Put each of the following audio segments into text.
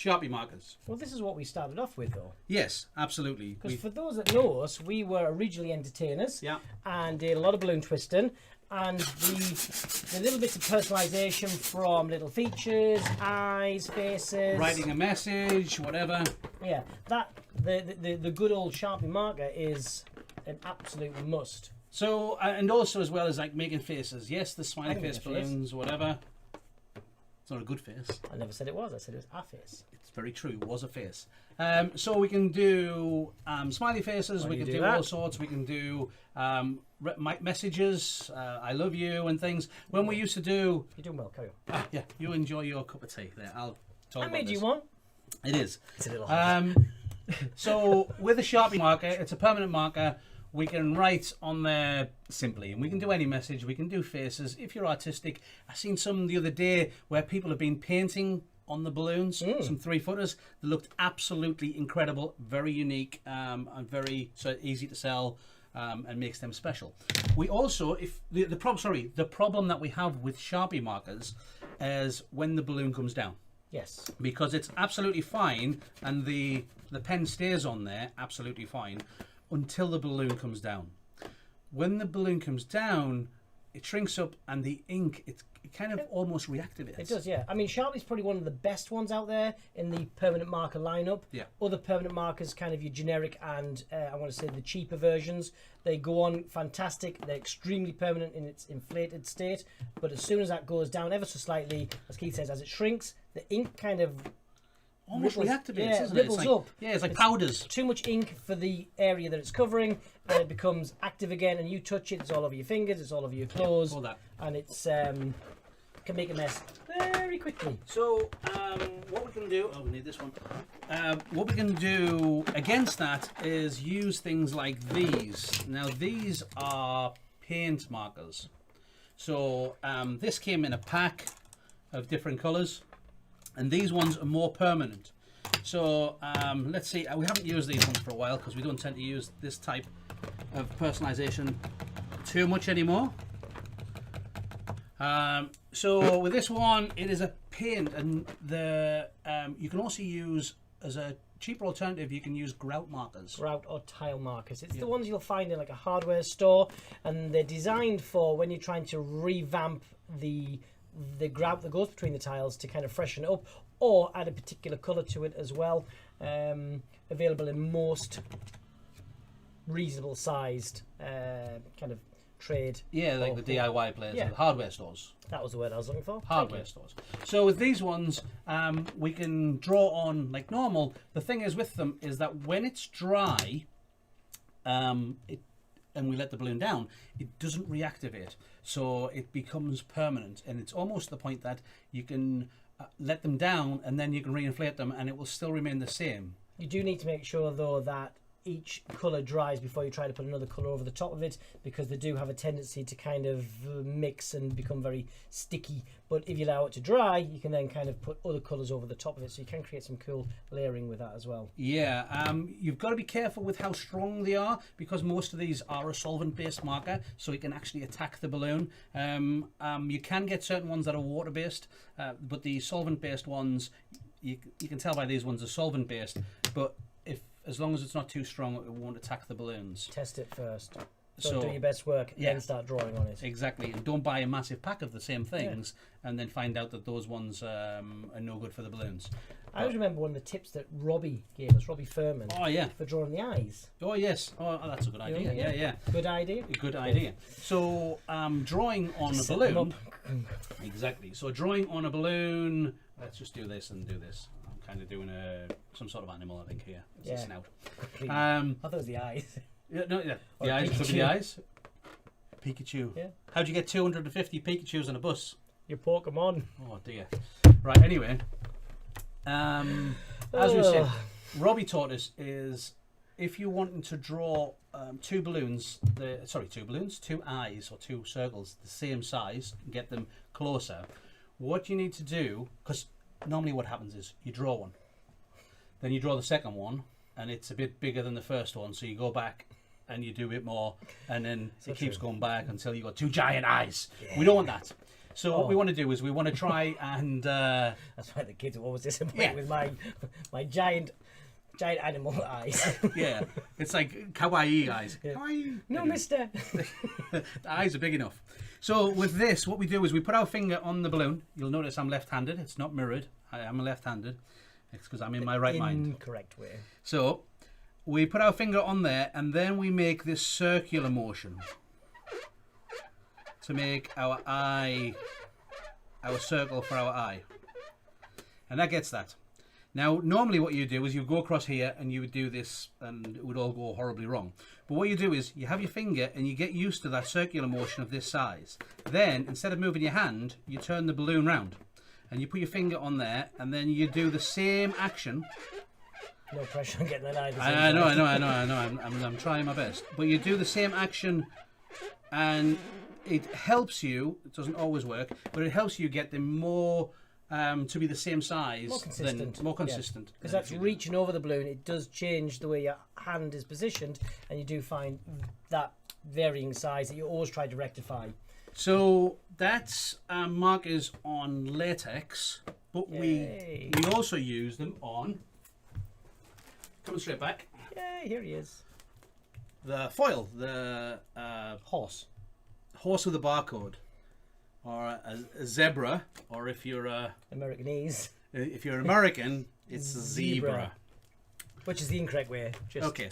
Sharpie markers. Well, this is what we started off with, though. Yes, absolutely. Because for those that know us, we were originally entertainers. Yeah. And did a lot of balloon twisting. And the little bits of personalisation from little features, eyes, faces. Writing a message, whatever. Yeah, the good old Sharpie marker is an absolute must. So, and also as well as like making faces. Yes, the smiley face balloons, whatever. It's not a good face. I never said it was. I said it was a face. It's very true. It was a face. So we can do smiley faces. We can do all sorts. We can do messages. I love you and things. When we used to do. You're doing well. Carry on. Yeah, you enjoy your cup of tea. There, I'll talk about this. I made you one. It is. It's a little hard. So with a Sharpie marker, it's a permanent marker. We can write on there simply, and we can do any message. We can do faces. If you're artistic, I seen some the other day where people have been painting on the balloons, some 3-footers. They looked absolutely incredible, very unique, and very easy to sell, and makes them special. We also, if the problem that we have with Sharpie markers is when the balloon comes down. Yes. Because it's absolutely fine, and the pen stays on there absolutely fine until the balloon comes down. When the balloon comes down, it shrinks up, and the ink, it kind of almost reactivates. It does, yeah. I mean, Sharpie's probably one of the best ones out there in the permanent marker lineup. Yeah. Other permanent markers, kind of your generic and I want to say the cheaper versions, they go on fantastic. They're extremely permanent in its inflated state. But as soon as that goes down ever so slightly, as Keith says, as it shrinks, the ink kind of almost reactivates, yeah, isn't it? Ripples it's like, up. Yeah, it's like powders. Too much ink for the area that it's covering, and it becomes active again, and you touch it, it's all over your fingers, it's all over your clothes, all that. And it's can make a mess very quickly. So what we can do, we need this one. What we can do against that is use things like these. Now these are paint markers. So this came in a pack of different colours. And these ones are more permanent. So let's see, we haven't used these ones for a while because we don't tend to use this type of personalisation too much anymore. So with this one, it is a paint, and you can also use, as a cheaper alternative, you can use grout markers. Grout or tile markers. It's the ones you'll find in like a hardware store, and they're designed for when you're trying to revamp the grout that goes between the tiles to kind of freshen it up, or add a particular colour to it as well. Available in most reasonable sized kind of trade. Yeah, like the DIY players, the hardware stores. That was the word I was looking for. Hardware stores. So with these ones, we can draw on like normal. The thing is with them is that when it's dry, and we let the balloon down, it doesn't reactivate. So it becomes permanent, and it's almost the point that you can let them down and then you can reinflate them and it will still remain the same. You do need to make sure though that each colour dries before you try to put another colour over the top of it, because they do have a tendency to kind of mix and become very sticky. But if you allow it to dry, you can then kind of put other colours over the top of it, so you can create some cool layering with that as well. Yeah, you've got to be careful with how strong they are, because most of these are a solvent-based marker, so it can actually attack the balloon. You can get certain ones that are water-based, but the solvent-based ones, you can tell by these ones are solvent-based, but as long as it's not too strong, it won't attack the balloons. Test it first. So do your best work, then start drawing on it. Exactly, and don't buy a massive pack of the same things and then find out that those ones are no good for the balloons. I always remember one of the tips that Robbie gave us, Robbie Furman. Oh yeah. For drawing the eyes. Oh yes. Oh, that's a good idea. Yeah. Good idea. Good idea. So drawing on a balloon. Exactly. So drawing on a balloon. Let's just do this and do this. I'm kind of doing some sort of animal, I think here. It's a snout. I thought it was the eyes. The eyes. Could be the eyes. Pikachu. Yeah. How'd you get 250 Pikachus on a bus? Your Pokemon. Oh dear. Right. Anyway. As we said, Robbie taught us is if you wanting to draw two eyes or two circles the same size and get them closer, what you need to do, because normally what happens is you draw one, then you draw the second one and it's a bit bigger than the first one, so you go back and you do a bit more, and then it keeps going back until you got two giant eyes. We don't want that. So what we want to do is we want to try and That's why the kids are always disappointed with my giant animal eyes. yeah, it's like kawaii eyes. Kawaii. No, mister. The eyes are big enough. So with this, what we do is we put our finger on the balloon. You'll notice I'm left-handed. It's not mirrored. I am left-handed. It's because I'm in my right mind. Incorrect way. So we put our finger on there, and then we make this circular motion to make our eye, our circle for our eye. And that gets that. Now, normally what you do is you go across here and you would do this and it would all go horribly wrong. But what you do is you have your finger and you get used to that circular motion of this size. Then, instead of moving your hand, you turn the balloon round and you put your finger on there and then you do the same action. No pressure on getting that eye. I know. I'm trying my best. But you do the same action and it helps you, it doesn't always work, but it helps you get them more to be the same size, more consistent. Because that's reaching over the balloon. It does change the way your hand is positioned, and you do find that varying size that you always try to rectify. So that's markers on latex, but we also use them on. Coming straight back. Yay! Here he is. The foil, the horse with a barcode. Or a zebra, or if you're Americanese. If you're American, it's a zebra. Which is the incorrect way. Just Okay.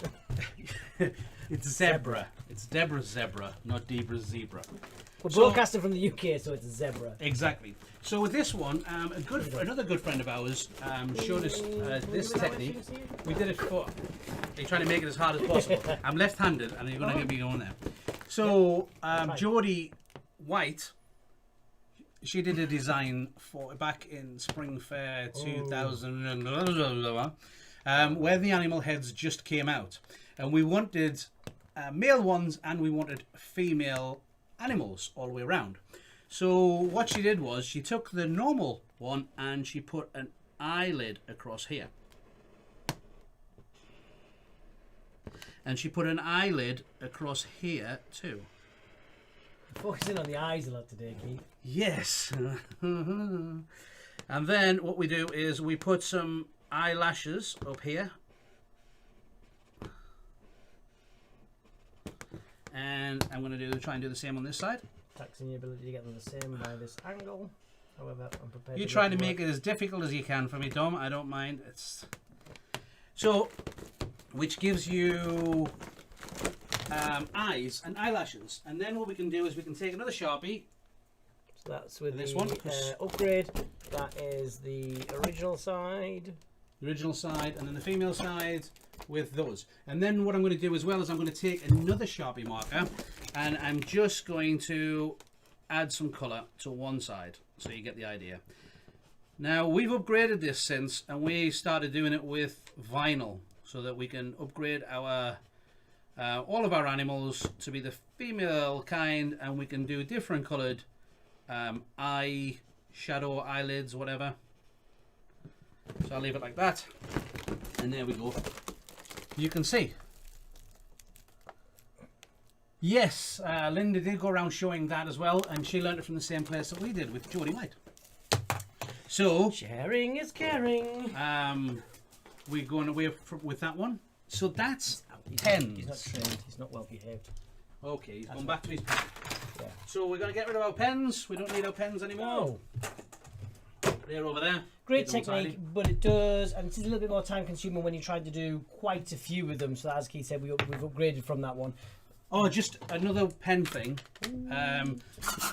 It's zebra. It's Deborah's zebra, not Deborah's zebra. We're broadcasting from the UK, so it's a zebra. Exactly. So with this one, another good friend of ours showed us this technique. We did it for. They're trying to make it as hard as possible. I'm left-handed, and you're going to get me going there. So Jodie White. She did a design for back in Spring Fair 2000, where the animal heads just came out, and we wanted male ones and we wanted female animals all the way around. So what she did was she took the normal one and she put an eyelid across here, and she put an eyelid across here too. Focusing on the eyes a lot today, Keith. Yes. And then what we do is we put some eyelashes up here. And I'm going to try and do the same on this side. Taxing your ability to get them the same by this angle. However, I'm prepared. You try to make it as difficult as you can for me, Dom. I don't mind. It's so, which gives you eyes and eyelashes, and then what we can do is we can take another Sharpie. So that's with this the one upgrade. That is the original side. The original side, and then the female side with those. And then what I'm going to do as well is I'm going to take another Sharpie marker, and I'm just going to add some colour to one side, so you get the idea. Now we've upgraded this since, and we started doing it with vinyl, so that we can upgrade our all of our animals to be the female kind, and we can do different coloured eye shadow, eyelids, whatever. So I'll leave it like that, and there we go. You can see. Yes, Linda did go around showing that as well, and she learned it from the same place that we did with Jodie White. So sharing is caring. We're going away with that one. So that's pens. He's not trained. He's not well behaved. Okay, he's gone back to his pen. Yeah. So we're going to get rid of our pens. We don't need our pens anymore. No. They're over there. Great technique, but it does, and it's a little bit more time consuming when you try to do quite a few of them. So as Keith said, we've upgraded from that one. Oh, just another pen thing.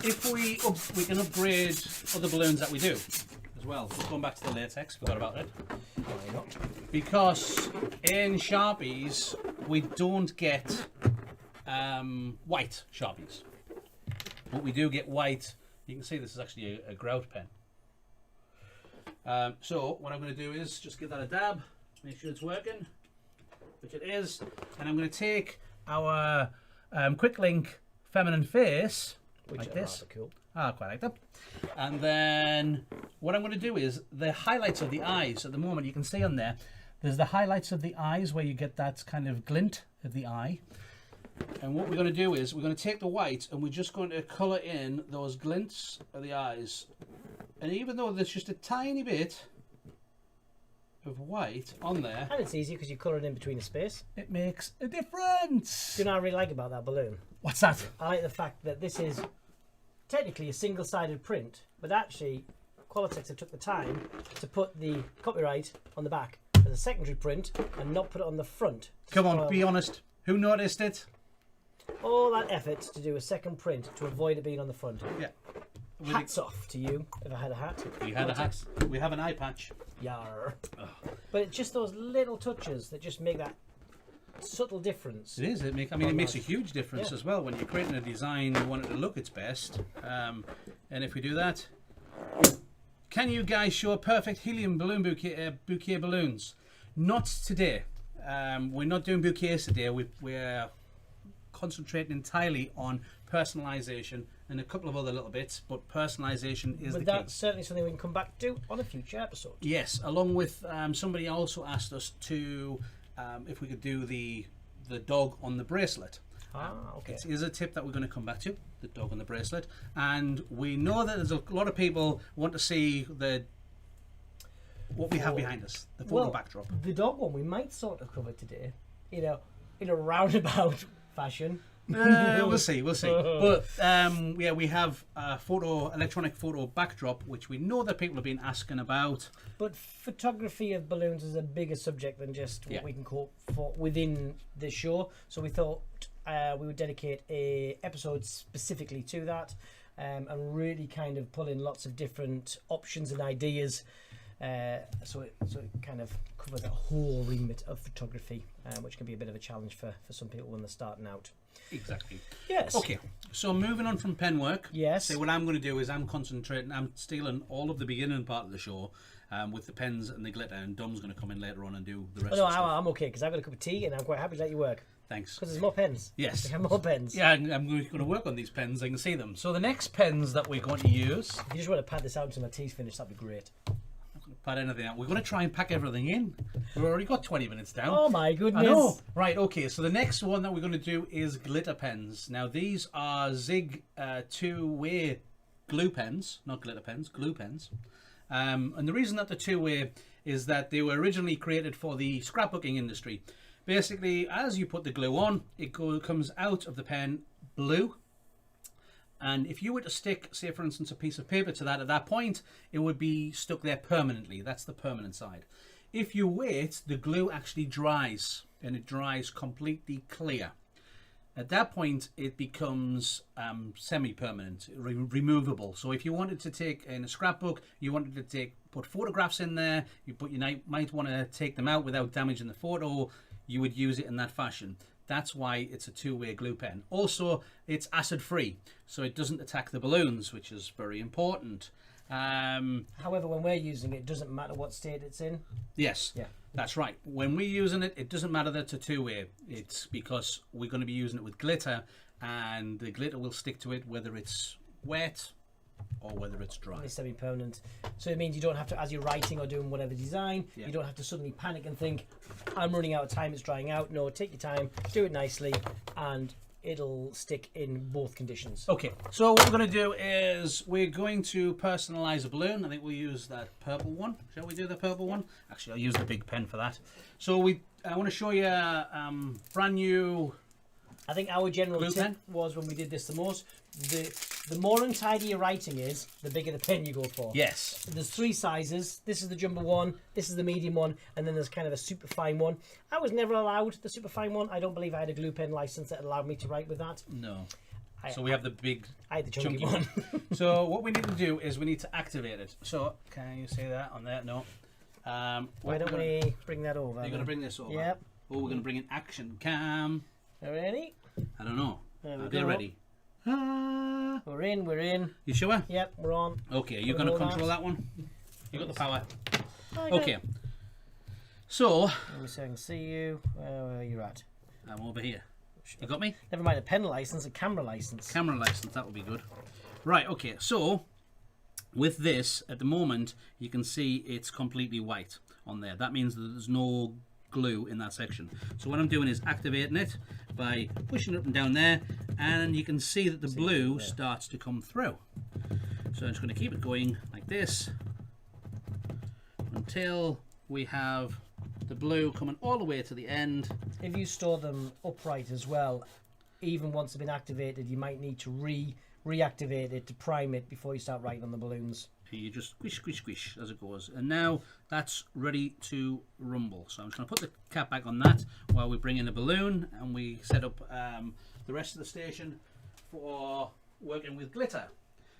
If we can upgrade other balloons that we do as well. Just going back to the latex, forgot about it. Why not? Because in Sharpies we don't get white Sharpies, but we do get white. You can see this is actually a grout pen. So what I'm going to do is just give that a dab, make sure it's working, which it is, and I'm going to take our quick link feminine face, which like this. Cool. I quite like that. And then what I'm going to do is the highlights of the eyes. At the moment, you can see on there, there's the highlights of the eyes where you get that kind of glint of the eye. And what we're going to do is we're going to take the white and we're just going to colour in those glints of the eyes. And even though there's just a tiny bit of white on there, And it's easy because you colour it in between a space. it makes a difference. Do you know what I really like about that balloon? What's that? I like the fact that this is technically a single-sided print, but actually Qualitex have took the time to put the copyright on the back as a secondary print and not put it on the front. Come on, be honest. Who noticed it? All that effort to do a second print to avoid it being on the front. Yeah. Hats off to you, if I had a hat. We had a hat. We have an eye patch. Yar. But it's just those little touches that just make that subtle difference. It is. It makes a huge difference as well when you're creating a design. You want it to look its best. And if we do that, can you guys show perfect helium balloon bouquet balloons? Not today. We're not doing bouquets today. We're concentrating entirely on personalisation and a couple of other little bits, but personalisation is the key. But that's certainly something we can come back to on a future episode. Yes, along with somebody also asked us to if we could do the dog on the bracelet. Okay. It is a tip that we're going to come back to, the dog on the bracelet, and we know that there's a lot of people want to see what we have behind us, the photo backdrop. The dog one we might sort of cover today, in a roundabout fashion. We'll see. But we have a electronic photo backdrop, which we know that people have been asking about. But photography of balloons is a bigger subject than just what we can call for within the show. So we thought we would dedicate a episode specifically to that, and really kind of pull in lots of different options and ideas. So it kind of covers the whole remit of photography, which can be a bit of a challenge for some people when they're starting out. Exactly. Yes. Okay, so moving on from pen work. Yes. So what I'm going to do is I'm stealing all of the beginning part of the show with the pens and the glitter, and Dom's going to come in later on and do the rest of the stuff. I'm okay because I've got a cup of tea and I'm quite happy to let you work. Thanks. Because there's more pens. Yes. We have more pens. Yeah, I'm going to work on these pens. I can see them. So the next pens that we're going to use... If you just want to pad this out until my tea's finished, that'd be great. Pad anything out. We're going to try and pack everything in. We've already got 20 minutes down. Oh my goodness. I know. Right, okay, so the next one that we're going to do is glitter pens. Now these are Zig two-way glue pens, not glitter pens, glue pens. And the reason that they're two-way is that they were originally created for the scrapbooking industry. Basically, as you put the glue on, it comes out of the pen blue. And if you were to stick, say for instance, a piece of paper to that at that point, it would be stuck there permanently. That's the permanent side. If you wait, the glue actually dries, and it dries completely clear. At that point, it becomes semi-permanent, removable. So if you wanted to take in a scrapbook, you wanted to put photographs in there, you might want to take them out without damaging the photo, you would use it in that fashion. That's why it's a two-way glue pen. Also, it's acid-free, so it doesn't attack the balloons, which is very important. However, when we're using it, it doesn't matter what state it's in. Yes, yeah, that's right. When we're using it, it doesn't matter that it's a two-way. It's because we're going to be using it with glitter, and the glitter will stick to it whether it's wet or whether it's dry. It's semi-permanent. So it means you don't have to, as you're writing or doing whatever design, you don't have to suddenly panic and think, I'm running out of time, it's drying out. No, take your time, do it nicely, and it'll stick in both conditions. Okay, so what we're going to do is we're going to personalize a balloon. I think we'll use that purple one. Shall we do the purple one? Actually, I'll use the big pen for that. So I want to show you brand new. I think our general tip was when we did this the most, the more untidy your writing is, the bigger the pen you go for. Yes. There's 3 sizes. This is the jumbo one, this is the medium one, and then there's kind of a super fine one. I was never allowed the super fine one. I don't believe I had a glue pen license that allowed me to write with that. No. So we have the big, I had the chunky one. So what we need to do is we need to activate it. So can you say that on there? No. Why don't we bring that over? You're going to bring this over? Yep. Oh, we're going to bring in action cam. Ready? I don't know. Are they ready? We're in. You sure? Yep, we're on. Okay, you're going to control that one? You got the power? Okay. Let So... me see if I can see you. Where are you at? I'm over here. You got me? Never mind a pen license, a camera license. Camera license, that would be good. Right, okay, so... With this, at the moment, you can see it's completely white on there. That means that there's no glue in that section. So what I'm doing is activating it by pushing it up and down there, and you can see that the blue starts to come through. So I'm just going to keep it going like this until we have the blue coming all the way to the end. If you store them upright as well, even once they've been activated, you might need to reactivate it to prime it before you start writing on the balloons. You just squish, squish, squish as it goes. And now that's ready to rumble. So I'm just going to put the cap back on that while we bring in the balloon and we set up the rest of the station for working with glitter,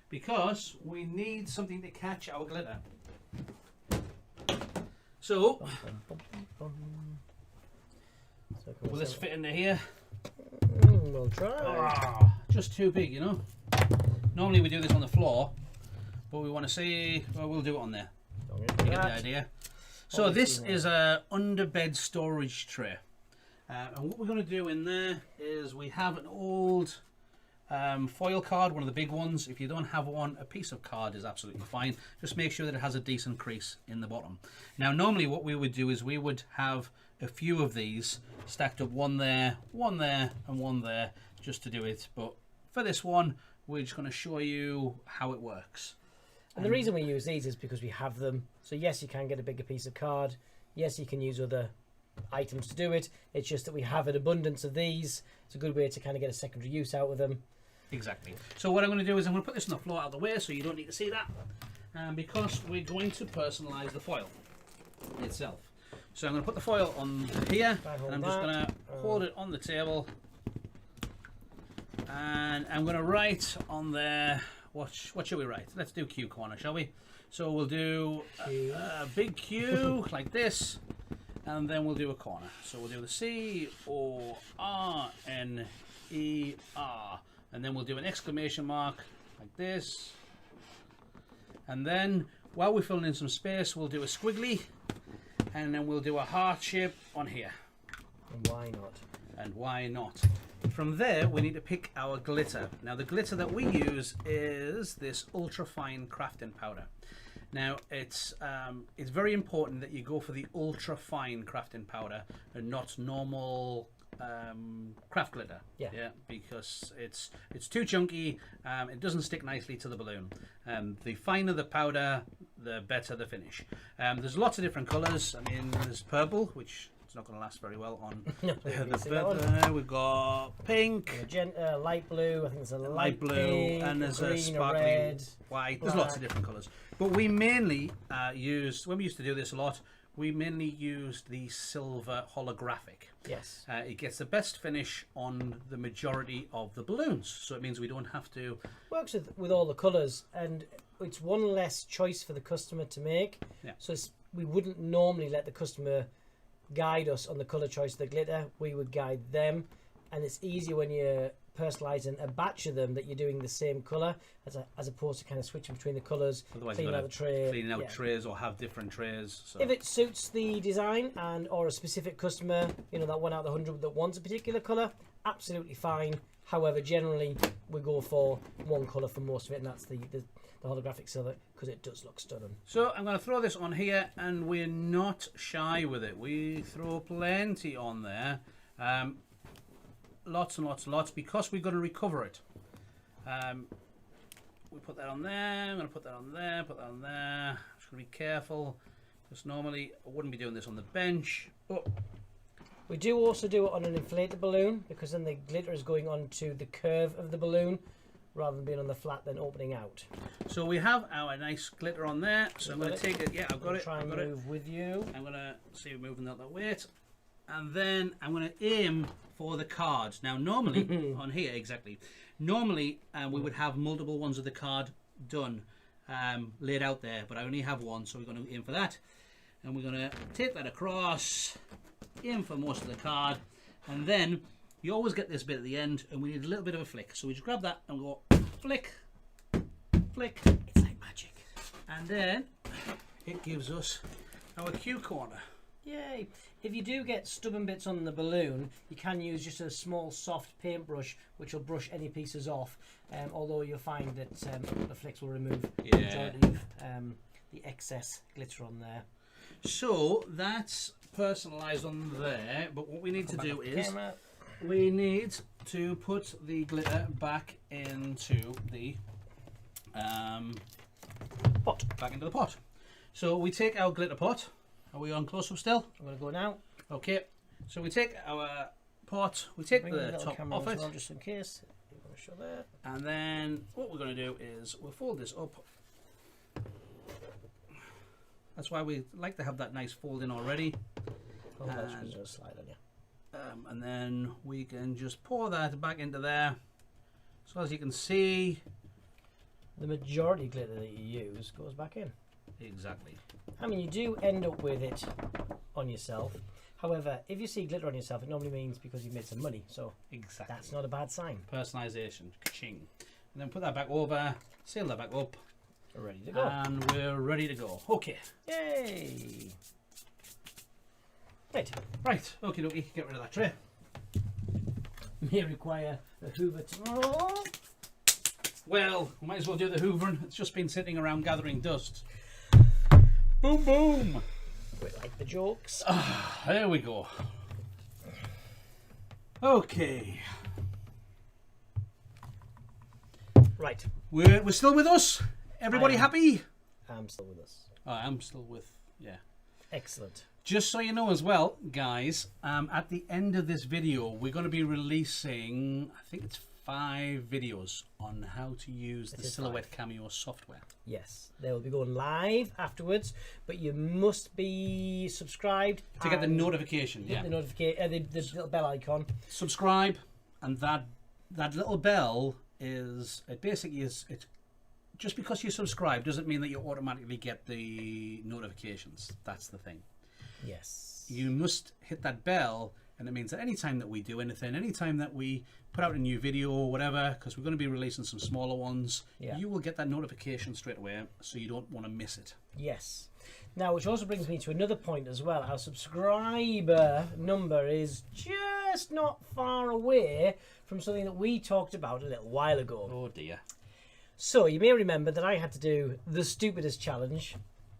because we need something to catch our glitter. So, will this fit into here? We'll try. Ah, just too big, you know. Normally we do this on the floor, but we want to see, well, we'll do it on there. You get the idea. So this is a underbed storage tray. And what we're going to do in there is we have an old foil card, one of the big ones. If you don't have one, a piece of card is absolutely fine. Just make sure that it has a decent crease in the bottom. Now normally what we would do is we would have a few of these stacked up, one there and one there, just to do it. But for this one, we're just going to show you how it works. And the reason we use these is because we have them. So yes, you can get a bigger piece of card. Yes, you can use other items to do it. It's just that we have an abundance of these. It's a good way to kind of get a secondary use out of them. Exactly. So what I'm going to do is I'm going to put this on the floor out of the way so you don't need to see that. Because we're going to personalise the foil itself. So I'm going to put the foil on here and I'm just going to hold it on the table. And I'm going to write on there, what should we write? Let's do Q corner, shall we? So we'll do a big Q like this, and then we'll do a corner. So we'll do the C-O-R-N-E-R, and then we'll do an exclamation mark like this. And then while we're filling in some space, we'll do a squiggly, and then we'll do a heart shape on here. And why not? And why not? From there, we need to pick our glitter. Now, the glitter that we use is this ultra fine crafting powder. Now, it's very important that you go for the ultra fine crafting powder and not normal craft glitter. Yeah, because it's too chunky. It doesn't stick nicely to the balloon. The finer the powder, the better the finish. There's lots of different colours. I mean, there's purple, which it's not going to last very well on the feather. We've got pink, magenta, light blue. I think there's a light blue, pink, and there's green, a sparkly red, white. There's lots of different colours. But we mainly used, when we used to do this a lot, we mainly used the silver holographic. Yes. It gets the best finish on the majority of the balloons, so it means we don't have to. Works with all the colours, and it's one less choice for the customer to make. Yeah. So we wouldn't normally let the customer guide us on the colour choice of the glitter. We would guide them, and it's easier when you're personalising a batch of them that you're doing the same colour as opposed to kind of switching between the colours. Otherwise, cleaning out the tray, cleaning out trays or have different trays. So. If it suits the design and or a specific customer, you know, that 1 out of 100 that wants a particular colour, absolutely fine. However, generally we go for one colour for most of it, and that's the holographic silver, because it does look stunning. So I'm going to throw this on here, and we're not shy with it. We throw plenty on there. Lots and lots and lots, because we're going to recover it. We put that on there, I'm going to put that on there, put that on there. I'm just going to be careful, because normally I wouldn't be doing this on the bench. But we do also do it on an inflated balloon, because then the glitter is going onto the curve of the balloon rather than being on the flat then opening out. So we have our nice glitter on there. So I'm going to take it. Yeah, I've got it. Try and move with you. I'm going to see you moving that weight. And then I'm going to aim for the cards. Now, normally, on here, exactly. Normally, we would have multiple ones of the card done, laid out there, but I only have one, so we're going to aim for that. And we're going to take that across, aim for most of the card, and then you always get this bit at the end, and we need a little bit of a flick. So we just grab that and go flick, flick. It's like magic. And then it gives us our Q corner. Yay! If you do get stubborn bits on the balloon, you can use just a small soft paintbrush, which will brush any pieces off. Although you'll find that the flicks will remove the majority of the excess glitter on there. So that's personalised on there, but what we need to do is Camera. we need to put the glitter back into the Pot. back into the pot. So we take our glitter pot. Are we on close up still? I'm going to go now. Okay. So we take our pot, we take Bring the little top camera off as it, well, just in case. You want to show that? and then what we're going to do is we'll fold this up. That's why we like to have that nice fold in already. Oh, that's going to slide on you. And then we can just pour that back into there. So as you can see, The majority glitter that you use goes back in. exactly. I mean, you do end up with it on yourself. However, if you see glitter on yourself, it normally means because you've made some money. So Exactly. that's not a bad sign. Personalisation. Ka-ching. And then put that back over, seal that back up, We're ready to go. and we're ready to go. Okay. Yay! Right. Right. Okie dokie. Get rid of that tray. May require a Hoover tomorrow. Well, we might as well do the hoovering. It's just been sitting around gathering dust. Boom, boom. We like the jokes. There we go. Okay. Right. We're still with us? Everybody I am. happy? I'm still with us. I am still with, yeah. Excellent. Just so you know as well, guys, at the end of this video, we're going to be releasing, I think it's 5 videos on how to use the Silhouette Cameo software. Yes, they will be going live afterwards, but you must be subscribed To get the and notification, hit yeah. the notification, the little bell icon. Subscribe, and that little bell is, it basically is, it's just because you subscribe doesn't mean that you automatically get the notifications. That's the thing. Yes. You must hit that bell, and it means that anytime that we do anything, anytime that we put out a new video or whatever, because we're going to be releasing some smaller ones, Yeah. you will get that notification straight away, so you don't want to miss it. Yes. Now, which also brings me to another point as well. Our subscriber number is just not far away from something that we talked about a little while ago. Oh dear. So you may remember that I had to do the stupidest challenge,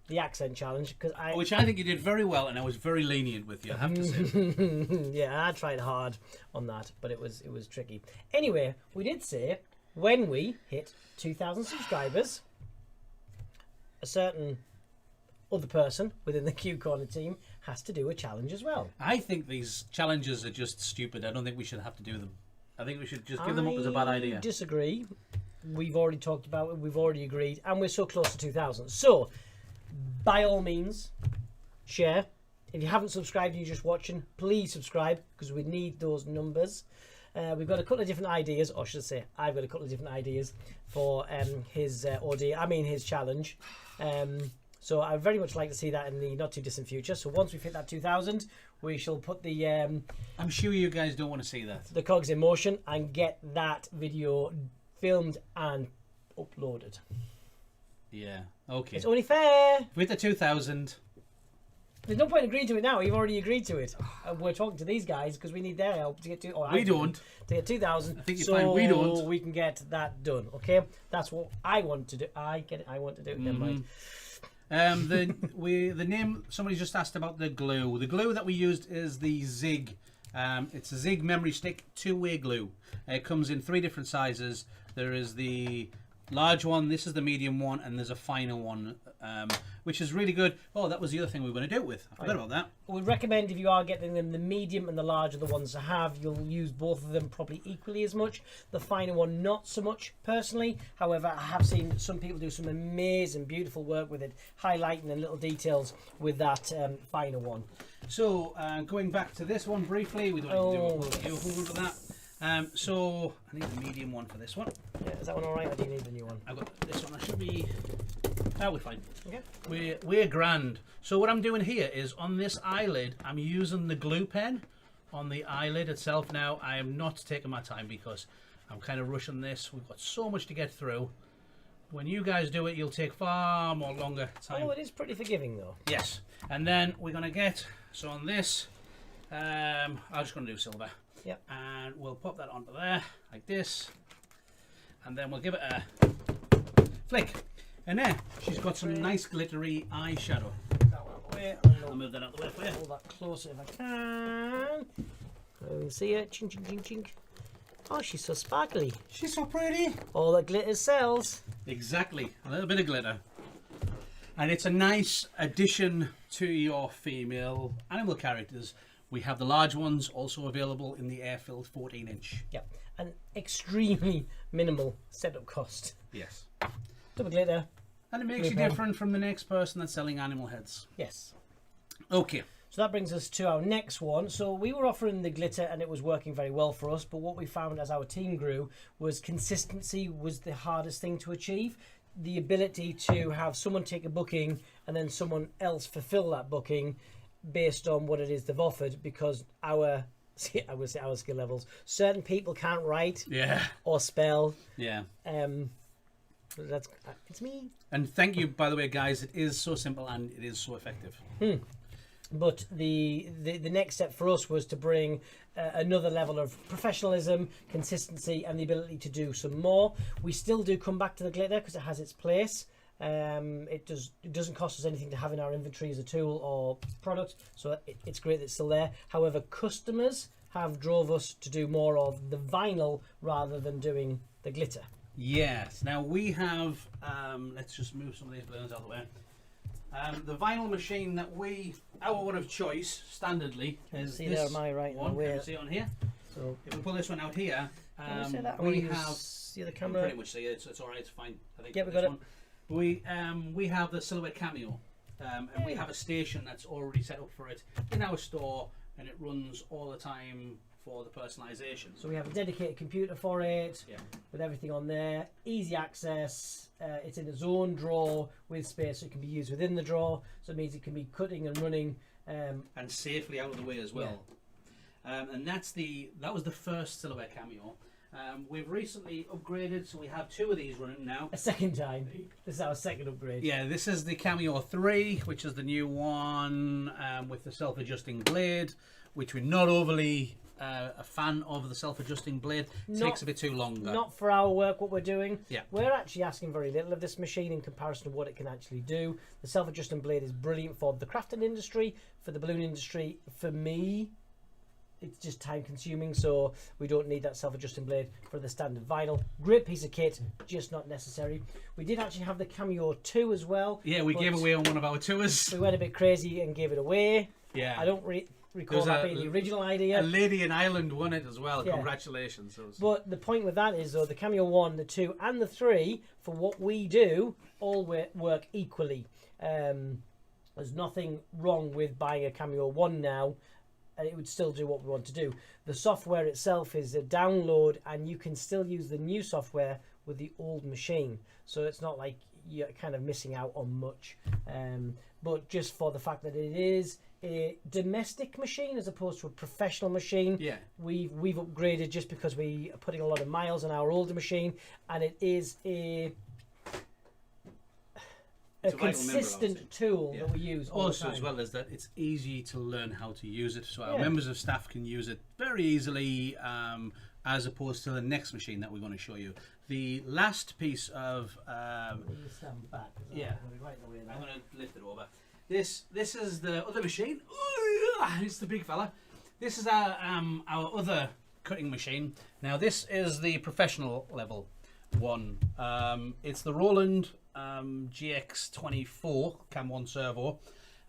the accent challenge, because Which I think you did very well, and I was very lenient with you, I have to say. yeah, I tried hard on that, but it was tricky. Anyway, we did say when we hit 2,000 subscribers, a certain other person within the Q Corner team has to do a challenge as well. I think these challenges are just stupid. I don't think we should have to do them. I think we should just give them up as a bad idea. I disagree. We've already talked about it, we've already agreed, and we're so close to 2,000. So, by all means, share. If you haven't subscribed and you're just watching, please subscribe, because we need those numbers. We've got a couple of different ideas, or should I say, I've got a couple of different ideas for his his challenge. So I'd very much like to see that in the not too distant future. So once we've hit that 2,000, we shall put the I'm sure you guys don't want to see that. the cogs in motion and get that video filmed and uploaded. Yeah, okay. It's only fair. With the 2,000... There's no point agreeing to it now. You've already agreed to it. We're talking to these guys because we need their help to get to. Or We don't. To get 2,000. I think you so find we don't. we can get that done. Okay, that's what I want to do. I get it. I want to do it. Never mind. The name, somebody just asked about the glue. The glue that we used is the Zig. It's a Zig memory stick 2-way glue. It comes in 3 different sizes. There is the large one, this is the medium one, and there's a finer one, which is really good. Oh, that was the other thing we were going to do it with. I forgot about that. We recommend if you are getting them, the medium and the large are the ones to have. You'll use both of them probably equally as much. The finer one, not so much personally. However, I have seen some people do some amazing, beautiful work with it, highlighting and little details with that finer one. So, going back to this one briefly, we don't need to do a whole lot of that. So, I need the medium one for this one. Yeah, is that one alright, or do you need the new one? I've got this one, that should be... Oh, we're fine. Okay. We're grand. So what I'm doing here is on this eyelid, I'm using the glue pen on the eyelid itself now. I am not taking my time because I'm kind of rushing this. We've got so much to get through. When you guys do it, you'll take far more longer time. Oh, it is pretty forgiving though. Yes. And then we're going to get, so on this, I'm just going to do silver. Yep. And we'll pop that onto there, like this. And then we'll give it a flick. And then she's got some nice glittery eyeshadow. way. I'll move that out the way for you. Pull that closer if I can. So you can see it. Chink, chink, chink, chink. Oh, she's so sparkly. She's so pretty. All that glitter sells. Exactly. A little bit of glitter. And it's a nice addition to your female animal characters. We have the large ones also available in the air-filled 14-inch. Yep. And extremely minimal setup cost. Yes. Double glitter. And it makes you different from the next person that's selling animal heads. Yes. Okay. So that brings us to our next one. So we were offering the glitter and it was working very well for us. But what we found as our team grew was consistency was the hardest thing to achieve. The ability to have someone take a booking and then someone else fulfill that booking based on what it is they've offered, because our skill levels, certain people can't write or spell. Yeah. It's me. And thank you, by the way, guys. It is so simple and it is so effective. But the next step for us was to bring another level of professionalism, consistency, and the ability to do some more. We still do come back to the glitter because it has its place. It doesn't cost us anything to have in our inventory as a tool or product, so it's great that it's still there. However, customers have drove us to do more of the vinyl rather than doing the glitter. Yes. Now we have, let's just move some of these balloons out of the way. The vinyl machine that our one of choice, standardly, is see this there, am I right one. away? Can you see it on here? So If we pull this one out here, can you say that? we Or have. see the You can camera. pretty much see it. It's all right. It's fine. I think. Yeah, we this got one. We have the silhouette cameo, and we have a station that's already set up for it in our store, and it runs all the time for the personalisation. So we have a dedicated computer for it, Yeah. with everything on there, easy access. It's in its own drawer with space, so it can be used within the drawer. So it means it can be cutting and running. And safely out of the way as well. And that was the first silhouette cameo. We've recently upgraded, so we have two of these running now. A second time. This is our second upgrade. Yeah, this is the Cameo 3, which is the new one with the self-adjusting blade, which we're not overly a fan of the self-adjusting blade. Takes a bit too long. Not for our work, what we're doing. Yeah. We're actually asking very little of this machine in comparison to what it can actually do. The self-adjusting blade is brilliant for the crafting industry, for the balloon industry. For me, it's just time consuming, so we don't need that self-adjusting blade for the standard vinyl. Great piece of kit, just not necessary. We did actually have the Cameo 2 as well. Yeah, we gave away on one of our tours. We went a bit crazy and gave it away. Yeah. I don't recall that being the original idea. A lady in Ireland won it as well. Yeah. Congratulations. But the point with that is, though, the Cameo 1, the 2 and the 3, for what we do, all work equally. There's nothing wrong with buying a Cameo 1 now, and it would still do what we want to do. The software itself is a download, and you can still use the new software with the old machine. So it's not like you're kind of missing out on much. But just for the fact that it is a domestic machine as opposed to a professional machine, we've upgraded just because we are putting a lot of miles on our older machine, and it is a consistent tool that we use all the time. As well as that, it's easy to learn how to use it, so our members of staff can use it very easily, as opposed to the next machine that we're going to show you. The last piece of stand back. I'm going to lift it over. This is the other machine. It's the big fella. This is our other cutting machine. Now this is the professional level one. It's the Roland GX24 Cam 1 servo,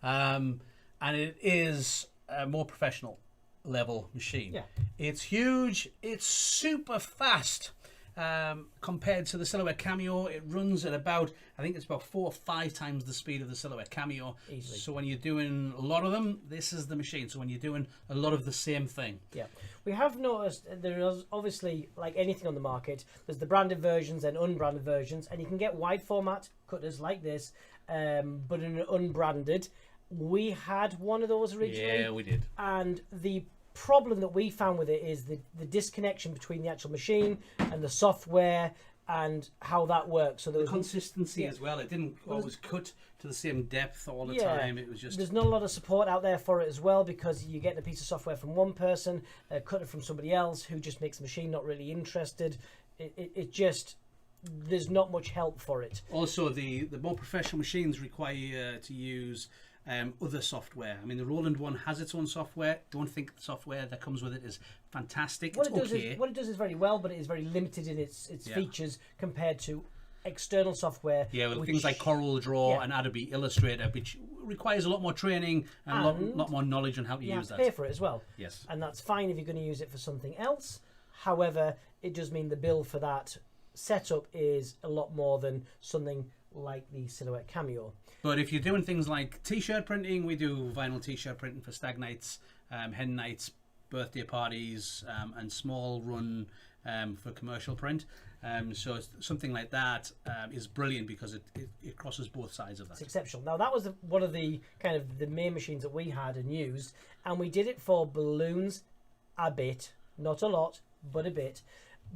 and it is a more professional level machine. It's huge, it's super fast. Compared to the Silhouette Cameo, it runs at about, I think it's about 4 or 5 times the speed of the Silhouette Cameo. Easily. So when you're doing a lot of them, this is the machine. So when you're doing a lot of the same thing. Yeah, we have noticed there is obviously, like anything on the market, there's the branded versions and unbranded versions, and you can get wide format cutters like this, but in an unbranded. We had one of those originally. Yeah, we did. And the problem that we found with it is the disconnection between the actual machine and the software and how that works. So there was consistency as well. It didn't always cut to the same depth all the time. It was just, there's not a lot of support out there for it as well, because you get a piece of software from one person, cut it from somebody else who just makes the machine not really interested. It just, there's not much help for it. Also, the more professional machines require you to use other software. I mean, the Roland one has its own software. Don't think the software that comes with it is fantastic. What it's it does is very well, but it is very limited in its features compared to external software. Yeah, well, things like Corel Draw and Adobe Illustrator, which requires a lot more training and a lot more knowledge on how to use that. You have to pay for it as well. Yes. And that's fine if you're going to use it for something else. However, it does mean the bill for that setup is a lot more than something like the Silhouette Cameo. But if you're doing things like t-shirt printing, we do vinyl t-shirt printing for stag nights, hen nights, birthday parties, and small run for commercial print. So something like that is brilliant because it crosses both sides of that. It's exceptional. Now that was one of the kind of the main machines that we had and used, and we did it for balloons a bit, not a lot, but a bit.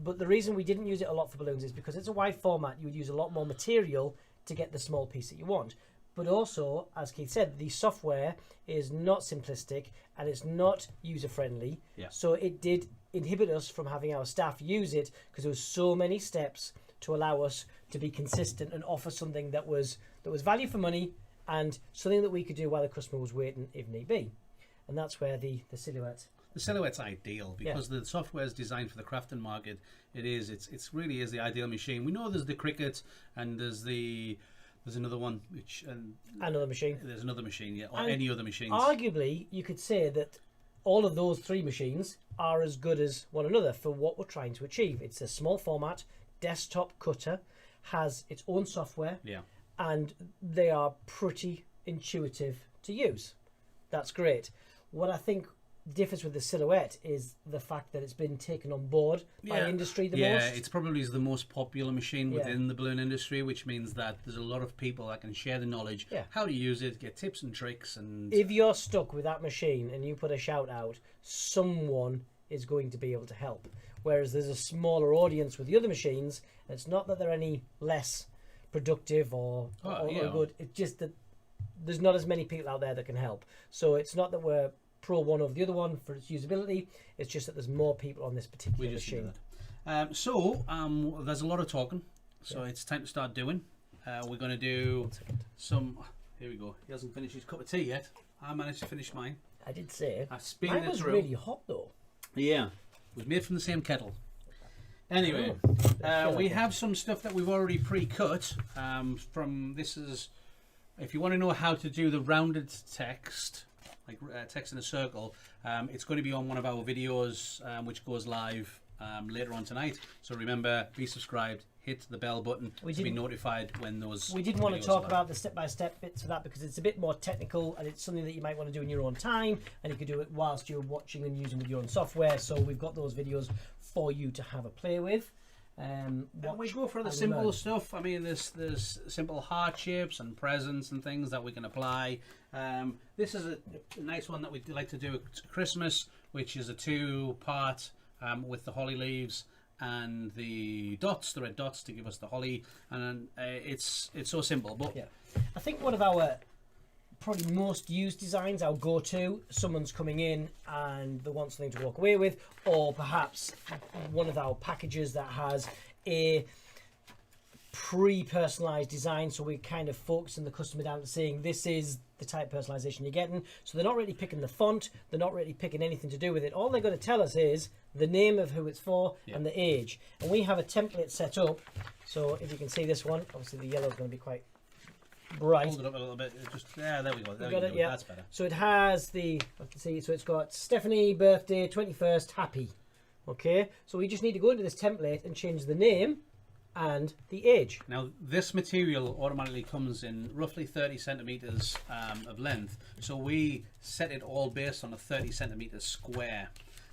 But the reason we didn't use it a lot for balloons is because it's a wide format. You would use a lot more material to get the small piece that you want. But also, as Keith said, the software is not simplistic and it's not user-friendly. Yeah. So it did inhibit us from having our staff use it because there was so many steps to allow us to be consistent and offer something that was value for money and something that we could do while the customer was waiting if need be. And that's where the Silhouette. The Silhouette's ideal because the software is designed for the crafting market. It's really is the ideal machine. We know there's the Cricut and there's another one which another machine. There's another machine, or any other machines. Arguably, you could say that all of those three machines are as good as one another for what we're trying to achieve. It's a small format, desktop cutter, has its own software, and they are pretty intuitive to use. That's great. What I think differs with the Silhouette is the fact that it's been taken on board by industry the most. Yeah, it's probably the most popular machine within the balloon industry, which means that there's a lot of people that can share the knowledge, how to use it, get tips and tricks. And if you're stuck with that machine and you put a shout out, someone is going to be able to help. Whereas there's a smaller audience with the other machines, and it's not that they're any less productive or good, it's just that there's not as many people out there that can help. So it's not that we're pro one over the other one for its usability, it's just that there's more people on this particular machine. So there's a lot of talking, so it's time to start doing. We're going to do some. Here we go. He hasn't finished his cup of tea yet. I managed to finish mine. I did say I spin it was through. Really hot though. Yeah, it was made from the same kettle. Anyway, we have some stuff that we've already pre-cut. This is, if you want to know how to do the rounded text, like text in a circle, it's going to be on one of our videos which goes live later on tonight. So remember, be subscribed, hit the bell button to be notified when those we didn't want to talk about the step-by-step bits for that because it's a bit more technical and it's something that you might want to do in your own time, and you could do it whilst you're watching and using with your own software. So we've got those videos for you to have a play with. And we go for the simple stuff. I mean, there's simple heart shapes and presents and things that we can apply. This is a nice one that we'd like to do at Christmas, which is a 2-part with the holly leaves and the red dots to give us the holly, and it's so simple. But I think one of our probably most used designs, our go-to, someone's coming in and they want something to walk away with, or perhaps one of our packages that has a pre-personalized design, so we're kind of focusing the customer down to saying this is the type of personalization you're getting. So they're not really picking the font, they're not really picking anything to do with it. All they're going to tell us is the name of who it's for and the age. And we have a template set up, so if you can see this one, obviously the yellow is going to be quite bright. Hold it up a little bit. There we go. There got it, That's better. So it has so it's got Stephanie, birthday, 21st, happy. Okay, so we just need to go into this template and change the name and the age. Now this material automatically comes in roughly 30 centimeters of length, so we set it all based on a 30 centimeter square,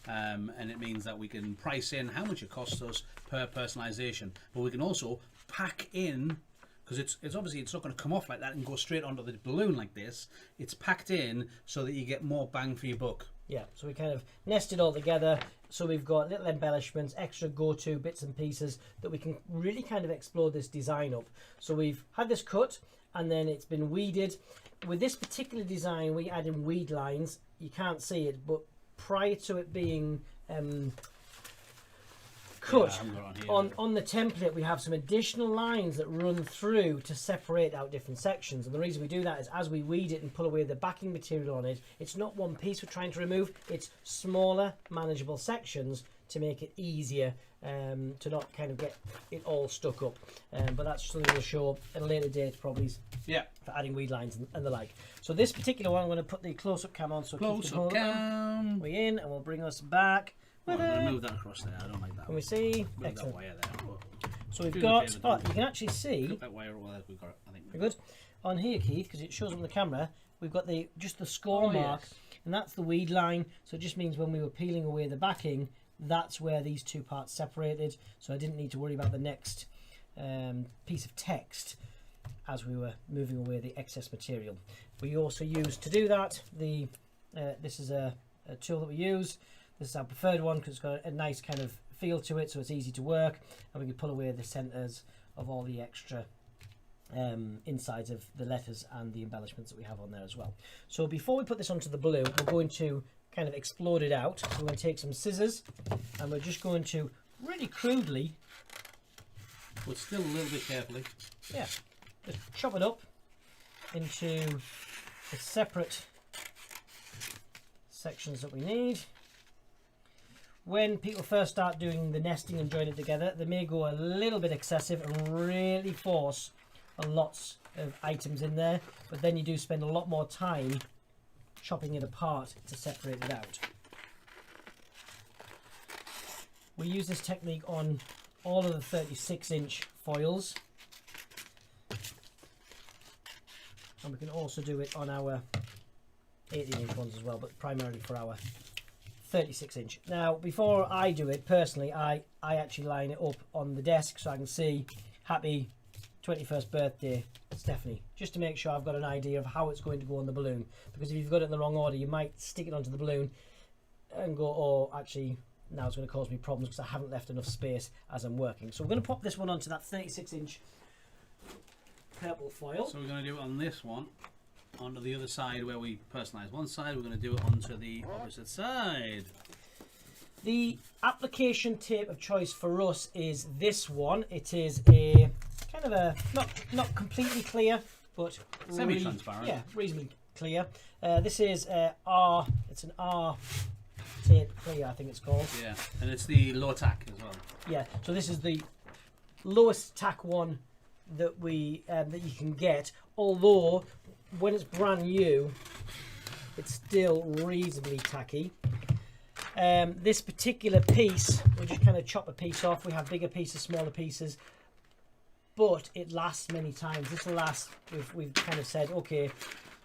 and it means that we can price in how much it costs us per personalization, but we can also pack in, because it's obviously it's not going to come off like that and go straight onto the balloon like this. It's packed in so that you get more bang for your buck. Yeah, so we kind of nest it all together. So we've got little embellishments, extra go-to bits and pieces that we can really kind of explore this design up. So we've had this cut and then it's been weeded. With this particular design, we add in weed lines. You can't see it, but prior to it being cut, I haven't got it on here. on the template we have some additional lines that run through to separate out different sections. And the reason we do that is as we weed it and pull away the backing material on it, it's not one piece we're trying to remove, it's smaller, manageable sections to make it easier to not kind of get it all stuck up. But that's something we'll show at a later date probably for adding weed lines and the like. So this particular one, I'm going to put the close-up cam on so Close-up cam. we're in, and we'll bring us back. I'm going to move that across there. I don't like that. Can we see? Move Excellent. that wire there. So we've got, you can actually see, Cut that wire over there. We've got it, I think. very good, on here, Keith, because it shows up on the camera, we've got just the score mark, and that's the weed line. So it just means when we were peeling away the backing, that's where these two parts separated. So I didn't need to worry about the next piece of text as we were moving away the excess material. We also use, to do that, this is a tool that we use. This is our preferred one because it's got a nice kind of feel to it, so it's easy to work, and we can pull away the centers of all the extra insides of the letters and the embellishments that we have on there as well. So before we put this onto the balloon, we're going to kind of explode it out. So we're going to take some scissors and we're just going to really crudely, but still a little bit carefully, just chop it up into the separate sections that we need. When people first start doing the nesting and join it together, they may go a little bit excessive and really force lots of items in there, but then you do spend a lot more time chopping it apart to separate it out. We use this technique on all of the 36-inch foils, and we can also do it on our 18-inch ones as well, but primarily for our 36-inch. Now, before I do it personally, I actually line it up on the desk so I can see happy 21st birthday Stephanie, just to make sure I've got an idea of how it's going to go on the balloon, because if you've got it in the wrong order you might stick it onto the balloon and go, oh actually now it's going to cause me problems because I haven't left enough space as I'm working. So we're going to pop this one onto that 36-inch purple foil. So we're going to do it on this one, onto the other side where we personalise one side. We're going to do it onto the opposite side. The application tape of choice for us is this one. It is a kind of a not completely clear, but semi-transparent. Yeah, reasonably clear. This is R. It's an R tape clear, I think it's called. Yeah, and it's the low tack as well. Yeah, so this is the lowest tack one that we that you can get. Although when it's brand new, it's still reasonably tacky. This particular piece, we just kind of chop a piece off. We have bigger pieces, smaller pieces, but it lasts many times. This will last, we've kind of said, okay,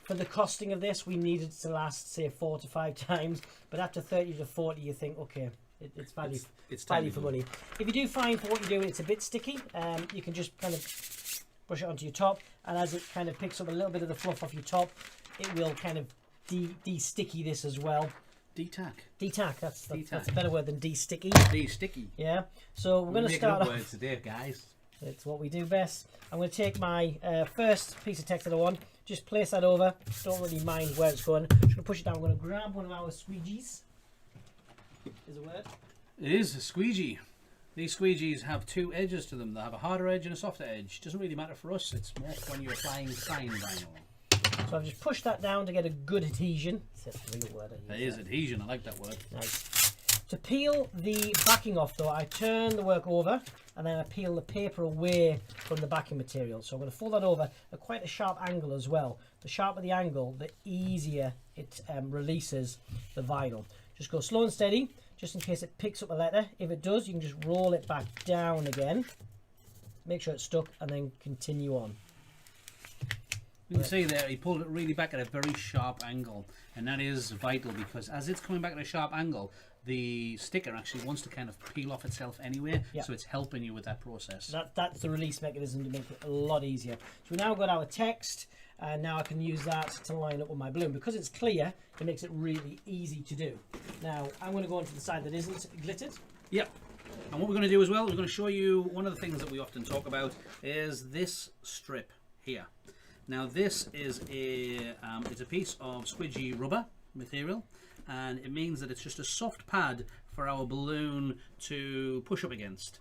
for the costing of this, we need it to last, say, 4 to 5 times, but after 30 to 40, you think, okay, it's value, it's value for money. If you do find for what you're doing it's a bit sticky, you can just kind of brush it onto your top, and as it kind of picks up a little bit of the fluff off your top, it will kind of de-sticky this as well. De-tack. De-tack, that's a better word than de-sticky. De-sticky. Yeah, so we're going to start off. Words today, guys. It's what we do best. I'm going to take my first piece of text that I want, just place that over. Don't really mind where it's going. Just going to push it down. I'm going to grab one of our squeegees. Is a word? It is a squeegee. These squeegees have 2 edges to them. They have a harder edge and a softer edge. Doesn't really matter for us. It's more when you're applying fine vinyl. So I've just pushed that down to get a good adhesion. It's a real word. It is adhesion. I like that word. Nice. To peel the backing off though, I turn the work over and then I peel the paper away from the backing material. So I'm going to fold that over at quite a sharp angle as well. The sharper the angle, the easier it releases the vinyl. Just go slow and steady, just in case it picks up a letter. If it does, you can just roll it back down again. Make sure it's stuck and then continue on. You can see there, he pulled it really back at a very sharp angle, and that is vital because as it's coming back at a sharp angle, the sticker actually wants to kind of peel off itself anyway, so it's helping you with that process. That's the release mechanism to make it a lot easier. So we now got our text, and now I can use that to line up with my balloon. Because it's clear, it makes it really easy to do. Now, I'm going to go onto the side that isn't glittered. Yep. And what we're going to do as well, we're going to show you one of the things that we often talk about is this strip here. Now this is it's a piece of squidgy rubber, material, and it means that it's just a soft pad for our balloon to push up against.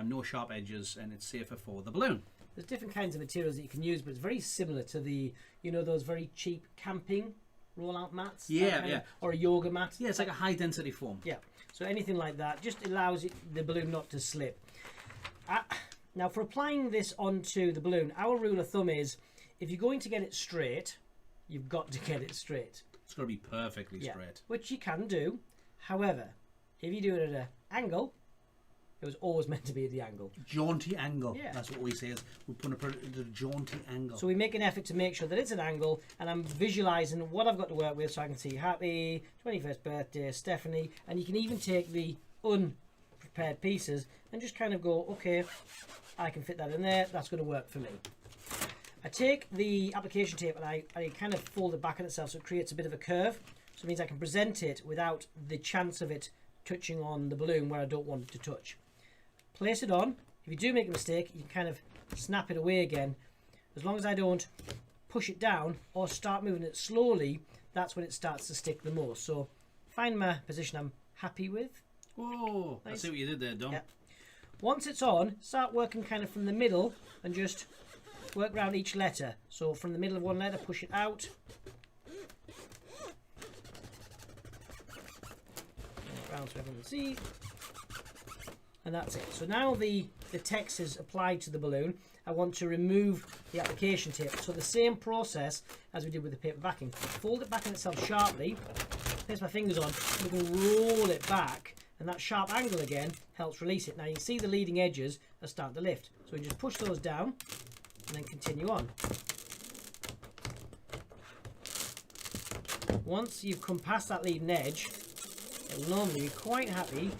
No sharp edges, and it's safer for the balloon. There's different kinds of materials that you can use, but it's very similar to the, you know, those very cheap camping roll-out mats. Yeah. Or a yoga mat. Yeah, it's like a high-density foam. Yeah. So anything like that just allows the balloon not to slip. Now, for applying this onto the balloon, our rule of thumb is, if you're going to get it straight, you've got to get it straight. It's got to be perfectly straight. Which you can do. However, if you do it at an angle, it was always meant to be at the angle. Jaunty angle. Yeah. That's what we say is we put it at a jaunty angle. So we make an effort to make sure that it's an angle, and I'm visualising what I've got to work with, so I can see happy 21st birthday, Stephanie, and you can even take the unprepared pieces and just kind of go, okay, I can fit that in there, that's going to work for me. I take the application tape and I kind of fold it back on itself so it creates a bit of a curve, so it means I can present it without the chance of it touching on the balloon where I don't want it to touch. Place it on. If you do make a mistake, you can kind of snap it away again. As long as I don't push it down or start moving it slowly, that's when it starts to stick the most. So find my position I'm happy with. Oh, Nice. I see what you did there, Dom. Yeah. Once it's on, start working kind of from the middle and just work around each letter. So from the middle of one letter, push it out. Around so everyone can see. And that's it. So now the text is applied to the balloon. I want to remove the application tape. So the same process as we did with the paper backing. Fold it back on itself sharply. Place my fingers on. We can roll it back. And that sharp angle again helps release it. Now you can see the leading edges are starting to lift. So we just push those down and then continue on. Once you've come past that leading edge, it'll normally be quite happy.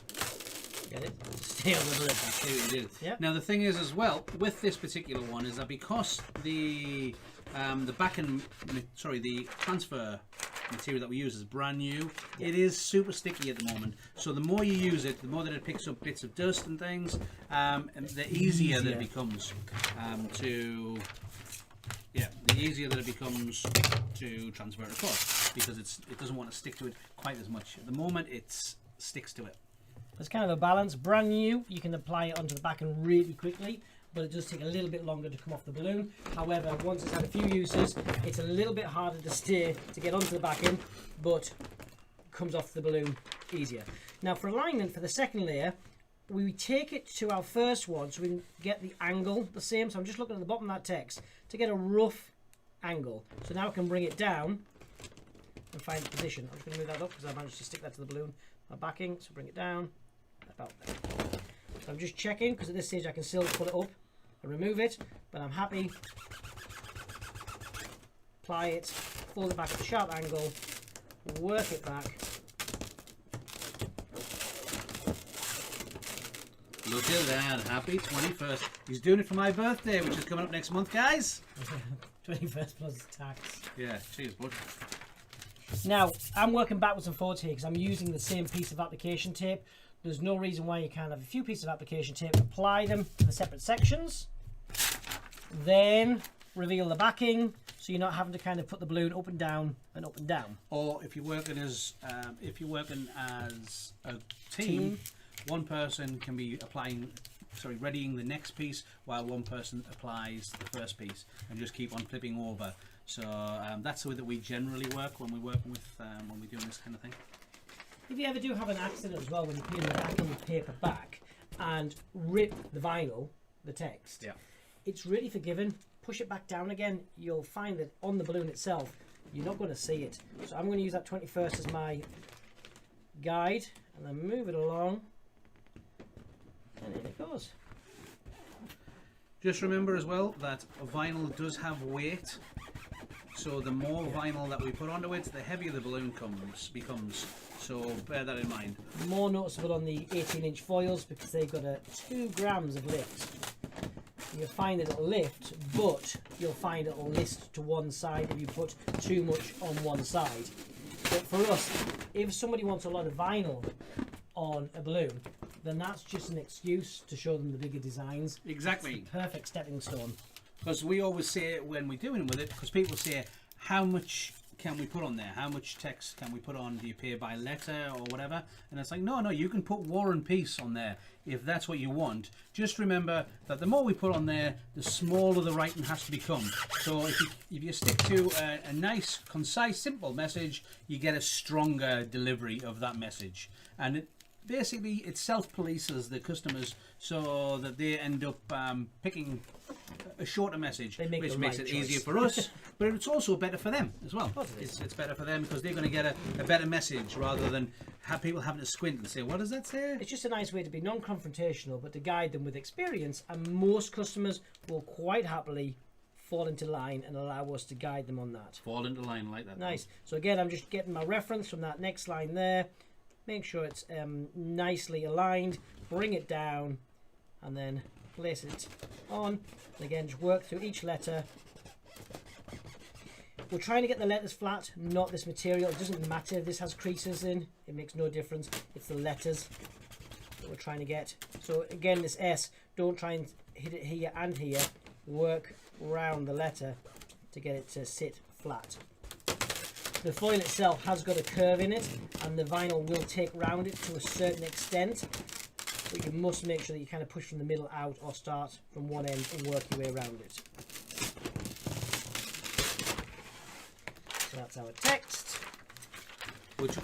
Get it? Stay on the balloon. I see what you did. Yep. Now the thing is as well with this particular one is that because the transfer material that we use is brand new, it is super sticky at the moment. So the more you use it, the more that it picks up bits of dust and things, and the easier that it becomes to transfer it across, because it doesn't want to stick to it quite as much. At the moment, it sticks to it. It's kind of a balance. Brand new, you can apply it onto the back end really quickly, but it does take a little bit longer to come off the balloon. However, once it's had a few uses, it's a little bit harder to get onto the back end, but comes off the balloon easier. Now for alignment for the second layer, we take it to our first one so we can get the angle the same. So I'm just looking at the bottom of that text to get a rough angle. So now I can bring it down and find the position. I'm just going to move that up because I managed to stick that to the balloon. My backing, so bring it down about there. So I'm just checking because at this stage I can still pull it up and remove it, but I'm happy. Apply it, fold it back at a sharp angle, work it back. Look at that, happy 21st. He's doing it for my birthday, which is coming up next month, guys. 21st plus tax. Yeah, cheers, bud. Now, I'm working backwards and forwards here because I'm using the same piece of application tape. There's no reason why you can't have a few pieces of application tape, apply them to the separate sections, then reveal the backing, so you're not having to kind of put the balloon up and down and up and down. Or if you're working as a team, one person can be readying the next piece while one person applies the first piece, and just keep on flipping over. So that's the way that we generally work when we're working with when we're doing this kind of thing. If you ever do have an accident as well, when you're peeling the back of the paper back and rip the vinyl, the text, it's really forgiving. Push it back down again, you'll find that on the balloon itself, you're not going to see it. So I'm going to use that 21st as my guide, and then move it along, and in it goes. Just remember as well that vinyl does have weight. So the more vinyl that we put onto it, the heavier the balloon becomes. So bear that in mind. More noticeable on the 18-inch foils because they've got a 2 grams of lift. You'll find that it'll lift, but you'll find it'll list to one side if you put too much on one side. But for us, if somebody wants a lot of vinyl on a balloon, then that's just an excuse to show them the bigger designs. Exactly. It's the perfect stepping stone. Because we always say when we're doing with it, because people say, how much can we put on there? How much text can we put on? Do you pay by letter or whatever? And it's like, no, you can put War and Peace on there if that's what you want. Just remember that the more we put on there, the smaller the writing has to become. So if you stick to a nice, concise, simple message, you get a stronger delivery of that message. And basically, it self-polices the customers so that they end up picking a shorter message, which makes it easier for us, but it's also better for them as well. It's better for them because they're going to get a better message rather than have people having to squint and say, what does that say? It's just a nice way to be non-confrontational, but to guide them with experience, and most customers will quite happily fall into line and allow us to guide them on that. Fall into line like that. Nice. So again, I'm just getting my reference from that next line there. Make sure it's nicely aligned, bring it down, and then place it on. And again, just work through each letter. We're trying to get the letters flat, not this material. It doesn't matter if this has creases in, it makes no difference. It's the letters that we're trying to get. So again, this S, don't try and hit it here and here. Work around the letter to get it to sit flat. The foil itself has got a curve in it, and the vinyl will take round it to a certain extent, but you must make sure that you kind of push from the middle out or start from one end and work your way around it. So that's our text. Which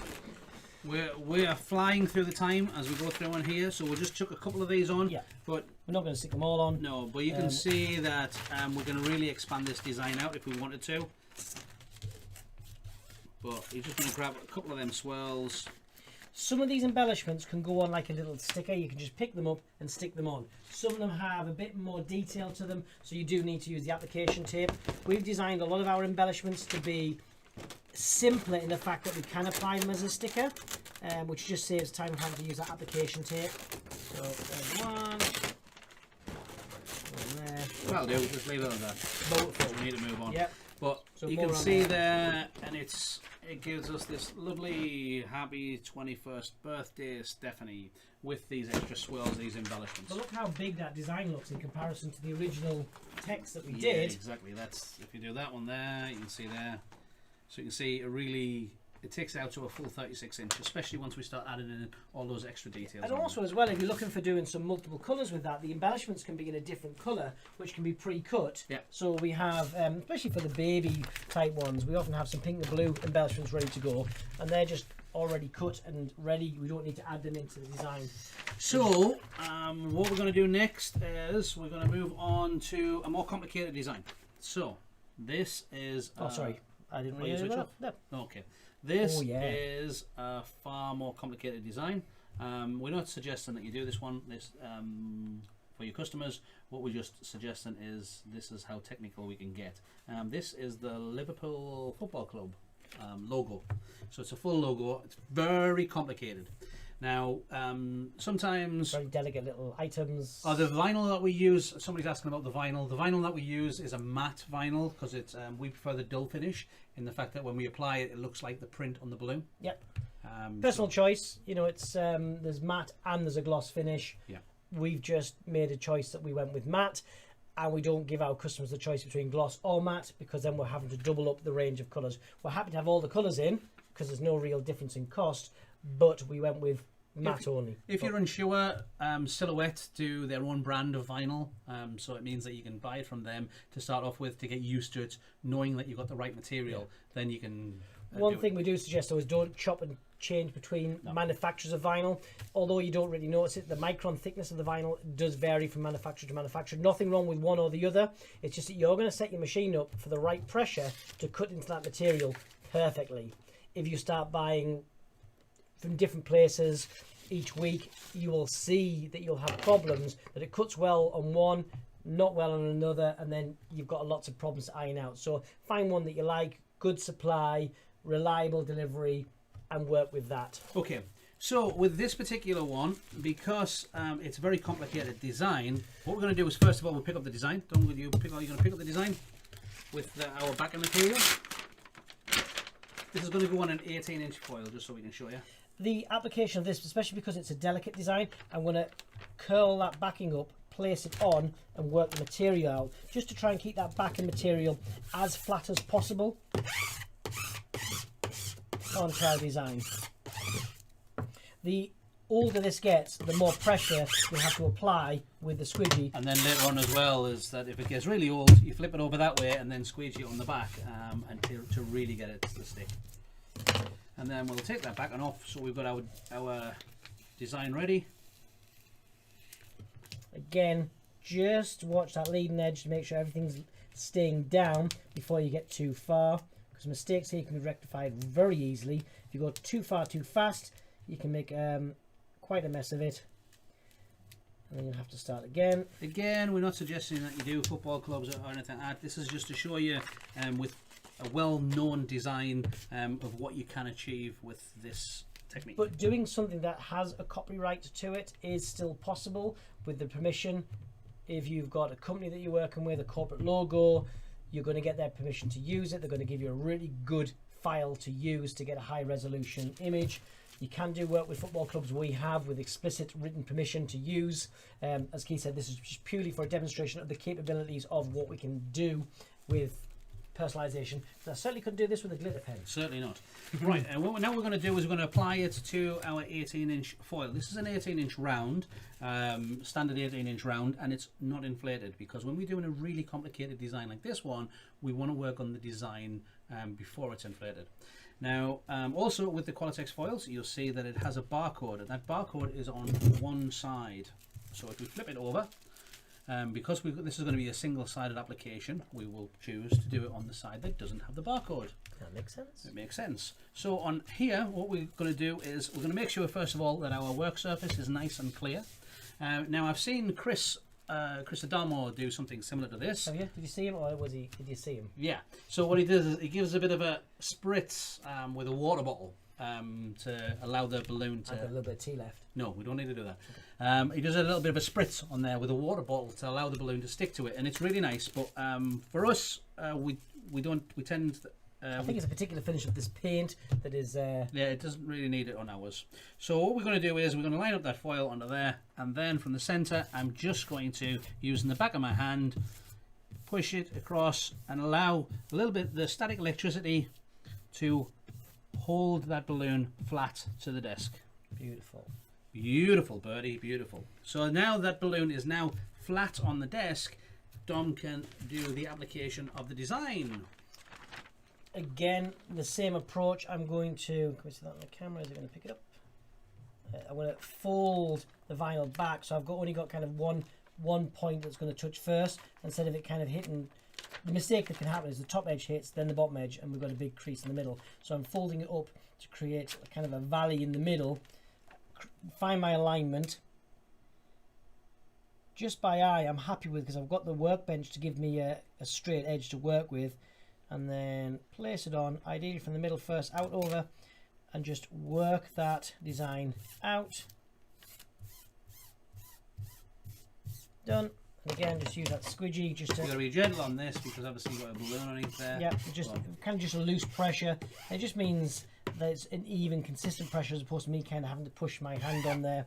we are flying through the time as we go through one here, so we'll just chuck a couple of these on. Yeah. But we're not going to stick them all on. No, but you can see that we're going to really expand this design out if we wanted to. But you're just going to grab a couple of them swirls. Some of these embellishments can go on like a little sticker. You can just pick them up and stick them on. Some of them have a bit more detail to them, so you do need to use the application tape. We've designed a lot of our embellishments to be simpler in the fact that we can apply them as a sticker, which just saves time of having to use that application tape. So there's one there. Well, do just leave it like that. But we need to move on. Yep. But so you can see there, and it gives us this lovely happy 21st birthday Stephanie with these extra swirls, these embellishments. But look how big that design looks in comparison to the original text that we did. Exactly. That's if you do that one there, you can see there. So you can see it takes it out to a full 36 inch, especially once we start adding in all those extra details. And also as well, if you're looking for doing some multiple colours with that, the embellishments can be in a different colour, which can be pre-cut. Yeah. So we have, especially for the baby type ones, we often have some pink and blue embellishments ready to go, and they're just already cut and ready. We don't need to add them into the design. So what we're going to do next is we're going to move on to a more complicated design. So this is... oh, sorry. I didn't really switch do off? that. No. Okay. This is a far more complicated design. We're not suggesting that you do this for your customers. What we're just suggesting is this is how technical we can get. This is the Liverpool Football Club logo. So it's a full logo. It's very complicated. Now, sometimes... very delicate little items. the vinyl that we use, somebody's asking about the vinyl. The vinyl that we use is a matte vinyl because it's we prefer the dull finish in the fact that when we apply it, it looks like the print on the balloon. Yep. Personal choice. You know, it's there's matte and there's a gloss finish. Yeah. We've just made a choice that we went with matte, and we don't give our customers the choice between gloss or matte because then we're having to double up the range of colours. We're happy to have all the colours in because there's no real difference in cost, but we went with matte only. If you're unsure, Silhouette do their own brand of vinyl, so it means that you can buy it from them to start off with to get used to it, knowing that you've got the right material. Then you can. One thing we do suggest though is don't chop and change between manufacturers of vinyl. Although you don't really notice it, the micron thickness of the vinyl does vary from manufacturer to manufacturer. Nothing wrong with one or the other. It's just that you're going to set your machine up for the right pressure to cut into that material perfectly. If you start buying from different places each week, you will see that you'll have problems, that it cuts well on one, not well on another, and then you've got lots of problems to iron out. So find one that you like, good supply, reliable delivery, and work with that. Okay, so with this particular one, because it's a very complicated design, what we're going to do is first of all we'll pick up the design. You're going to pick up the design with our backing material. This is going to go on an 18-inch foil, just so we can show you. The application of this, especially because it's a delicate design, I'm going to curl that backing up, place it on, and work the material out, just to try and keep that backing material as flat as possible. onto our design. The older this gets, the more pressure you have to apply with the squidgy. And then later on as well is that if it gets really old, you flip it over that way and then squeegee it on the back and to really get it to stick. And then we'll take that back and off, so we've got our design ready. Again, just watch that leading edge to make sure everything's staying down before you get too far, because mistakes here can be rectified very easily. If you go too far too fast, you can make quite a mess of it, and then you'll have to start again. Again, we're not suggesting that you do football clubs or anything like that. This is just to show you with a well-known design of what you can achieve with this technique. But doing something that has a copyright to it is still possible with the permission. If you've got a company that you're working with, a corporate logo, you're going to get their permission to use it. They're going to give you a really good file to use to get a high resolution image. You can do work with football clubs we have with explicit written permission to use. As Keith said, this is just purely for a demonstration of the capabilities of what we can do with personalisation. I certainly couldn't do this with a glitter pen. Certainly not. Right, and what now we're going to do is we're going to apply it to our 18-inch foil. This is an 18-inch round, standard 18-inch round, and it's not inflated, because when we're doing a really complicated design like this one, we want to work on the design before it's inflated. Now, also with the Qualitex foils, you'll see that it has a barcode, and that barcode is on one side. So if we flip it over, because this is going to be a single-sided application, we will choose to do it on the side that doesn't have the barcode. That makes sense. It makes sense. So on here, what we're going to do is we're going to make sure, first of all, that our work surface is nice and clear. Now, I've seen Chris Adamo do something similar to this. Have you? Did you see him, or did you see him? Yeah. So what he does is he gives a bit of a spritz with a water bottle to allow the balloon to... I've got a little bit of tea left. No, we don't need to do that. He does a little bit of a spritz on there with a water bottle to allow the balloon to stick to it, and it's really nice. But for us, we tend. I think it's a particular finish of this paint that is. Yeah, it doesn't really need it on ours. So what we're going to do is we're going to line up that foil under there, and then from the centre, I'm just going to, using the back of my hand, push it across and allow a little bit the static electricity to hold that balloon flat to the desk. Beautiful. Beautiful, Birdie, beautiful. So now that balloon is now flat on the desk, Dom can do the application of the design. Again, the same approach. I'm going to, can we see that on the camera? Is it going to pick it up? I'm going to fold the vinyl back, so I've only got kind of one point that's going to touch first, instead of it kind of hitting. The mistake that can happen is the top edge hits, then the bottom edge, and we've got a big crease in the middle. So I'm folding it up to create a kind of a valley in the middle. Find my alignment. Just by eye, I'm happy with, because I've got the workbench to give me a straight edge to work with. And then place it on, ideally from the middle first, out over, and just work that design out. Done. And again, just use that squidgy just to... You've got to be gentle on this, because obviously you've got a balloon underneath there. Yeah, just kind of just a loose pressure. It just means that it's an even, consistent pressure, as opposed to me kind of having to push my hand on there.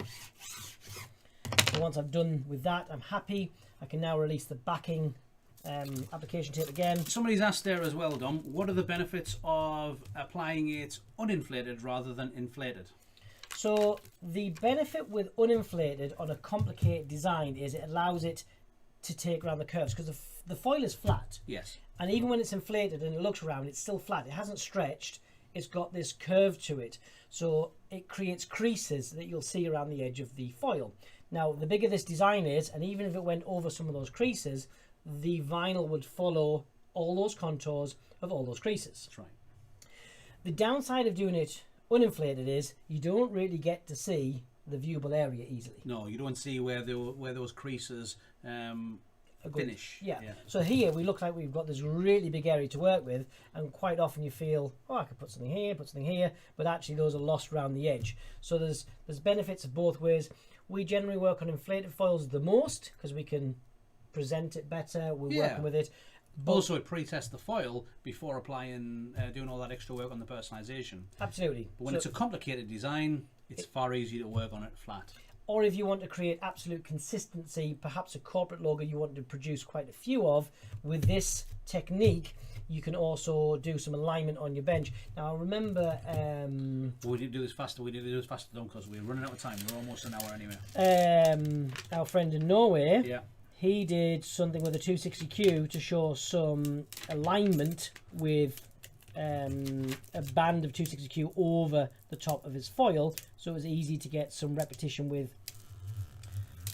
So once I've done with that, I'm happy. I can now release the backing application tape again. Somebody's asked there as well, Dom, what are the benefits of applying it uninflated rather than inflated? So the benefit with uninflated on a complicated design is it allows it to take around the curves, because the foil is flat. Yes. And even when it's inflated and it looks around, it's still flat. It hasn't stretched. It's got this curve to it. So it creates creases that you'll see around the edge of the foil. Now, the bigger this design is, and even if it went over some of those creases, the vinyl would follow all those contours of all those creases. That's right. The downside of doing it uninflated is you don't really get to see the viewable area easily. No, you don't see where those creases finish. Yeah. So here we look like we've got this really big area to work with, and quite often you feel, oh, I could put something here, but actually those are lost around the edge. So there's benefits of both ways. We generally work on inflated foils the most, because we can present it better. We're working with it. But also, it pre-tests the foil before applying, doing all that extra work on the personalisation. Absolutely. But when it's a complicated design, it's far easier to work on it flat. Or if you want to create absolute consistency, perhaps a corporate logo you want to produce quite a few of, with this technique, you can also do some alignment on your bench. Now remember, we need to do this faster. We need to do this faster, though, because we're running out of time. We're almost an hour anyway. our friend in Norway, Yeah. he did something with a 260Q to show some alignment with a band of 260Q over the top of his foil, so it was easy to get some repetition with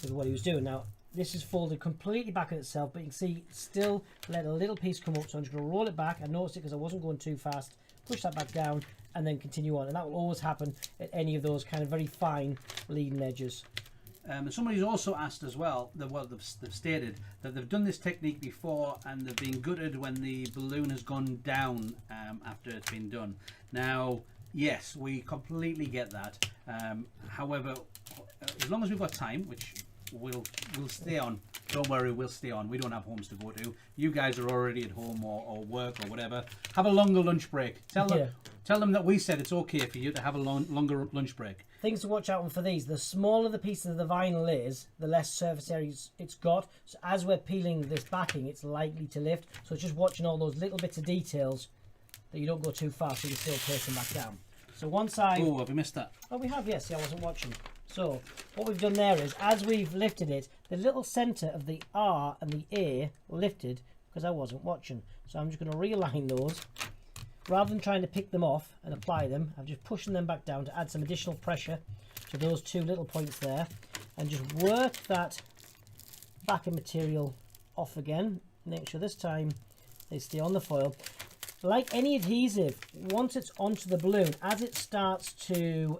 what he was doing. Now this is folded completely back on itself, but you can see still let a little piece come up, so I'm just going to roll it back. I noticed it because I wasn't going too fast. Push that back down and then continue on, and that will always happen at any of those kind of very fine leading edges. And somebody's also asked as well, they've stated that they've done this technique before and they've been gutted when the balloon has gone down after it's been done. Now, yes, we completely get that. However, as long as we've got time, which we'll stay on, don't worry, we'll stay on. We don't have homes to go to. You guys are already at home or work or whatever. Have a longer lunch break. Tell them that we said it's okay for you to have a longer lunch break. Things to watch out for these: the smaller the piece of the vinyl is, the less surface area it's got. So as we're peeling this backing, it's likely to lift. So it's just watching all those little bits of details that you don't go too fast, so you still place them back down. So one side. Oh, have we missed that? Oh, we have, yes. See, I wasn't watching. So what we've done there is, as we've lifted it, the little centre of the R and the A lifted because I wasn't watching. So I'm just going to realign those. Rather than trying to pick them off and apply them, I'm just pushing them back down to add some additional pressure to those two little points there, and just work that backing material off again. Make sure this time they stay on the foil. Like any adhesive, once it's onto the balloon, as it starts to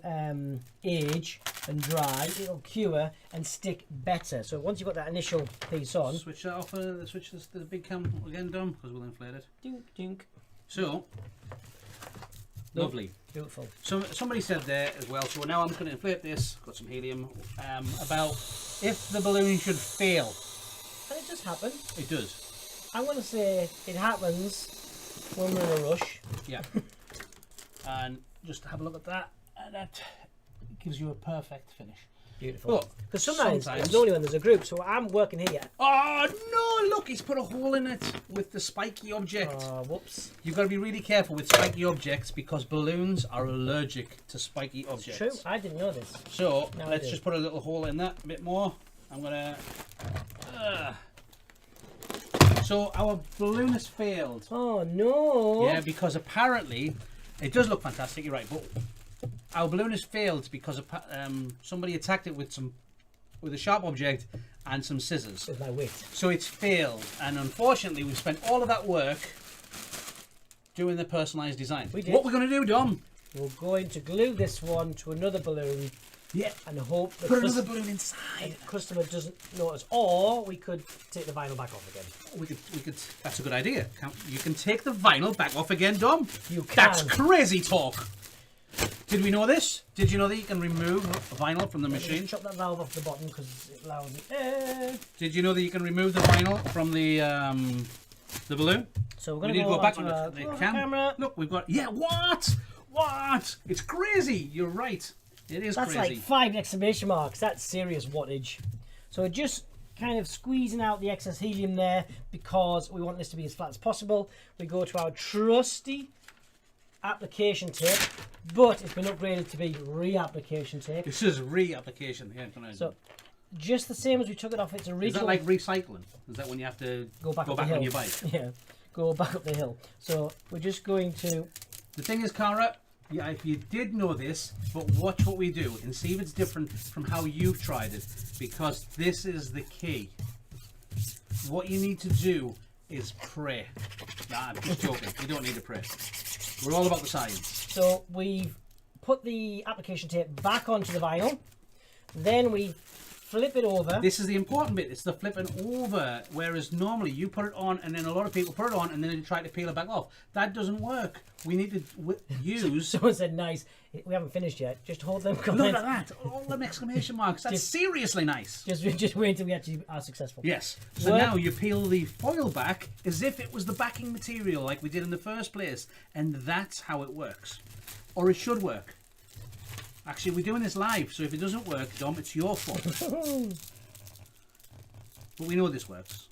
age and dry, it'll cure and stick better. So once you've got that initial piece on, Switch that off. Switch the big cam again, Dom, because we'll inflate it. dink, dink. So, lovely. Beautiful. So somebody said there as well. So now I'm going to inflate this. Got some helium. About if the balloon should fail. And it does happen. It does. I'm going to say it happens when we're in a rush. Yeah. And just have a look at that. And that gives you a perfect finish. Beautiful. Because sometimes it's only when there's a group. So I'm working here. Oh no! Look, he's put a hole in it with the spiky object. Oh, whoops. You've got to be really careful with spiky objects because balloons are allergic to spiky objects. True. I didn't know this. So let's just put a little hole in that a bit more. I'm gonna. So our balloon has failed. Oh no! Yeah, because apparently it does look fantastic. You're right, but our balloon has failed because somebody attacked it with a sharp object and some scissors. With my weight. So it's failed, and unfortunately, we've spent all of that work doing the personalised design. We did. What we're going to do, Dom? We're going to glue this one to another balloon. Yeah. And hope that Put another balloon inside. the customer doesn't notice. Or we could take the vinyl back off again. We could. That's a good idea. You can take the vinyl back off again, Dom. You can. That's crazy talk. Did we know this? Did you know that you can remove vinyl from the machine? Chop that valve off the bottom because it allows it. Did you know that you can remove the vinyl from the balloon? So we're We going need to to go go back on on the the camera. Look, we've got. Yeah, what? What? It's crazy. You're right. It is That's crazy. like 5 exclamation marks. That's serious wattage. So we're just kind of squeezing out the excess helium there because we want this to be as flat as possible. We go to our trusty application tape, but it's been upgraded to be re-application tape. This is re-application. Yeah, So just the same as we took it off its original. is that like recycling? Is that when you have to go back on hill. your bike? Yeah, go back up the hill. So we're just going to. The thing is, Cara, yeah, if you did know this, but watch what we do and see if it's different from how you've tried it, because this is the key. What you need to do is pray. Nah, I'm just joking. You don't need to pray. We're all about the science. So we've put the application tape back onto the vinyl. Then we flip it over. This is the important bit. It's the flipping over. Whereas normally you put it on and then a lot of people put it on and then they try to peel it back off. That doesn't work. We need to use... Someone said nice. We haven't finished yet. Just hold them Look comments. at that. All them exclamation marks. That's seriously nice. Just wait until we actually are successful. Yes. So now you peel the foil back as if it was the backing material like we did in the first place. And that's how it works. Or it should work. Actually, we're doing this live, so if it doesn't work, Dom, it's your fault. But we know this works.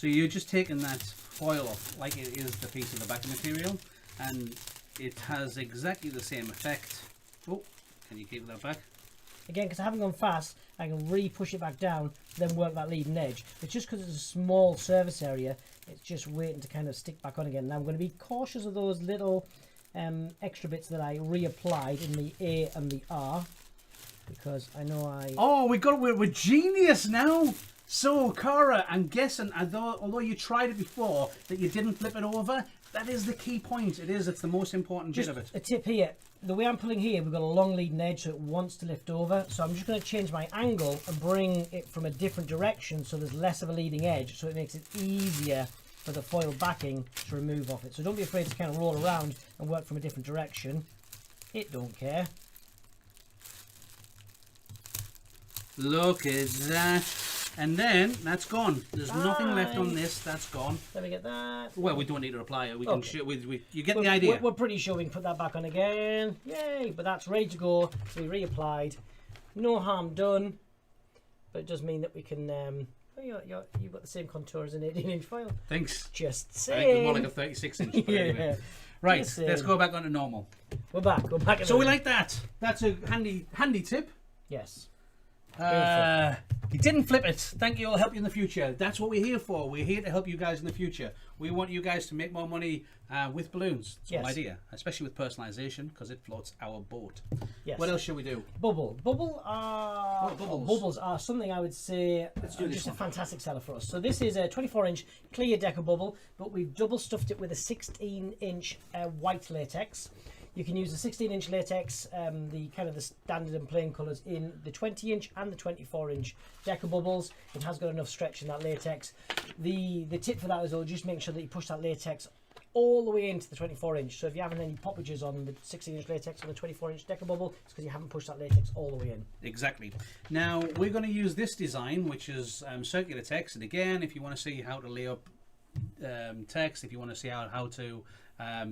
So you're just taking that foil off like it is the piece of the backing material, and it has exactly the same effect. Oh, can you keep that back? Again, because I haven't gone fast, I can re-push it back down, then work that leading edge. It's just because it's a small surface area, it's just waiting to kind of stick back on again. Now I'm going to be cautious of those little extra bits that I reapplied in the A and the R, because I know I... Oh, we're genius now. So, Cara, I'm guessing, although you tried it before, that you didn't flip it over, that is the key point. It's the most important bit of it. A tip here. The way I'm pulling here, we've got a long leading edge, so it wants to lift over. So I'm just going to change my angle and bring it from a different direction so there's less of a leading edge, so it makes it easier for the foil backing to remove off it. So don't be afraid to kind of roll around and work from a different direction. It don't care. Look at that. And then that's gone. There's nothing left on this. That's gone. Let me get that. Well, we don't need to apply it. We can. Okay. You get the idea. We're pretty sure we can put that back on again. Yay! But that's ready to go. We reapplied. No harm done. But it does mean that we can. You've got the same contour as an 18-inch foil. Thanks. Just I think it's more saying. like a 36-inch. But Yeah. anyway. Right. Just Let's saying. go back onto normal. We're back. We're back. So we like that. That's a handy tip. Yes. You didn't flip it. Thank you. I'll help you in the future. That's what we're here for. We're here to help you guys in the future. We want you guys to make more money with balloons. That's the whole idea, especially with personalisation, because it floats our boat. Yes. What else shall we do? Bubbles. Bubbles are something I would say just a one. fantastic seller for us. So this is a 24-inch clear deco bubble, but we've double stuffed it with a 16-inch white latex. You can use the 16-inch latex, the kind of the standard and plain colours in the 20-inch and the 24-inch deco bubbles. It has got enough stretch in that latex. The tip for that is just make sure that you push that latex all the way into the 24-inch. So if you're having any poppages on the 16-inch latex on the 24-inch deco bubble, it's because you haven't pushed that latex all the way in. Exactly. Now we're going to use this design, which is circular text. And again, if you want to see how to lay up text, if you want to see how to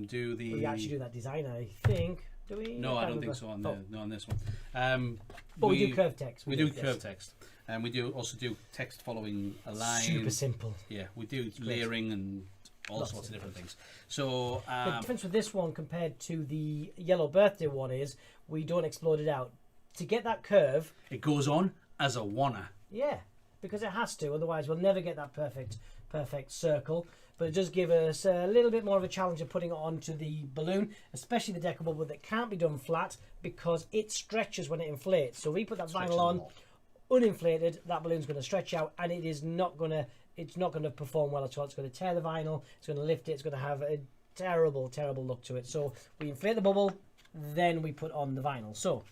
do the... We actually do that design, I think. Do we? No, I don't think so on on this one. But we do curved text. We do curved text. And we also do text following a line. Super simple. Yeah, we do layering and all sorts of different things. So the difference with this one compared to the yellow birthday one is we don't explode it out. To get that curve, it goes on as a wanna. Yeah, because it has to. Otherwise, we'll never get that perfect circle. But it does give us a little bit more of a challenge of putting it onto the balloon, especially the deco bubble that can't be done flat because it stretches when it inflates. So we put that vinyl on uninflated, that balloon's going to stretch out, and it is not going to. It's not going to perform well at all. It's going to tear the vinyl. It's going to lift it. It's going to have a terrible, terrible look to it. So we inflate the bubble, then we put on the vinyl. So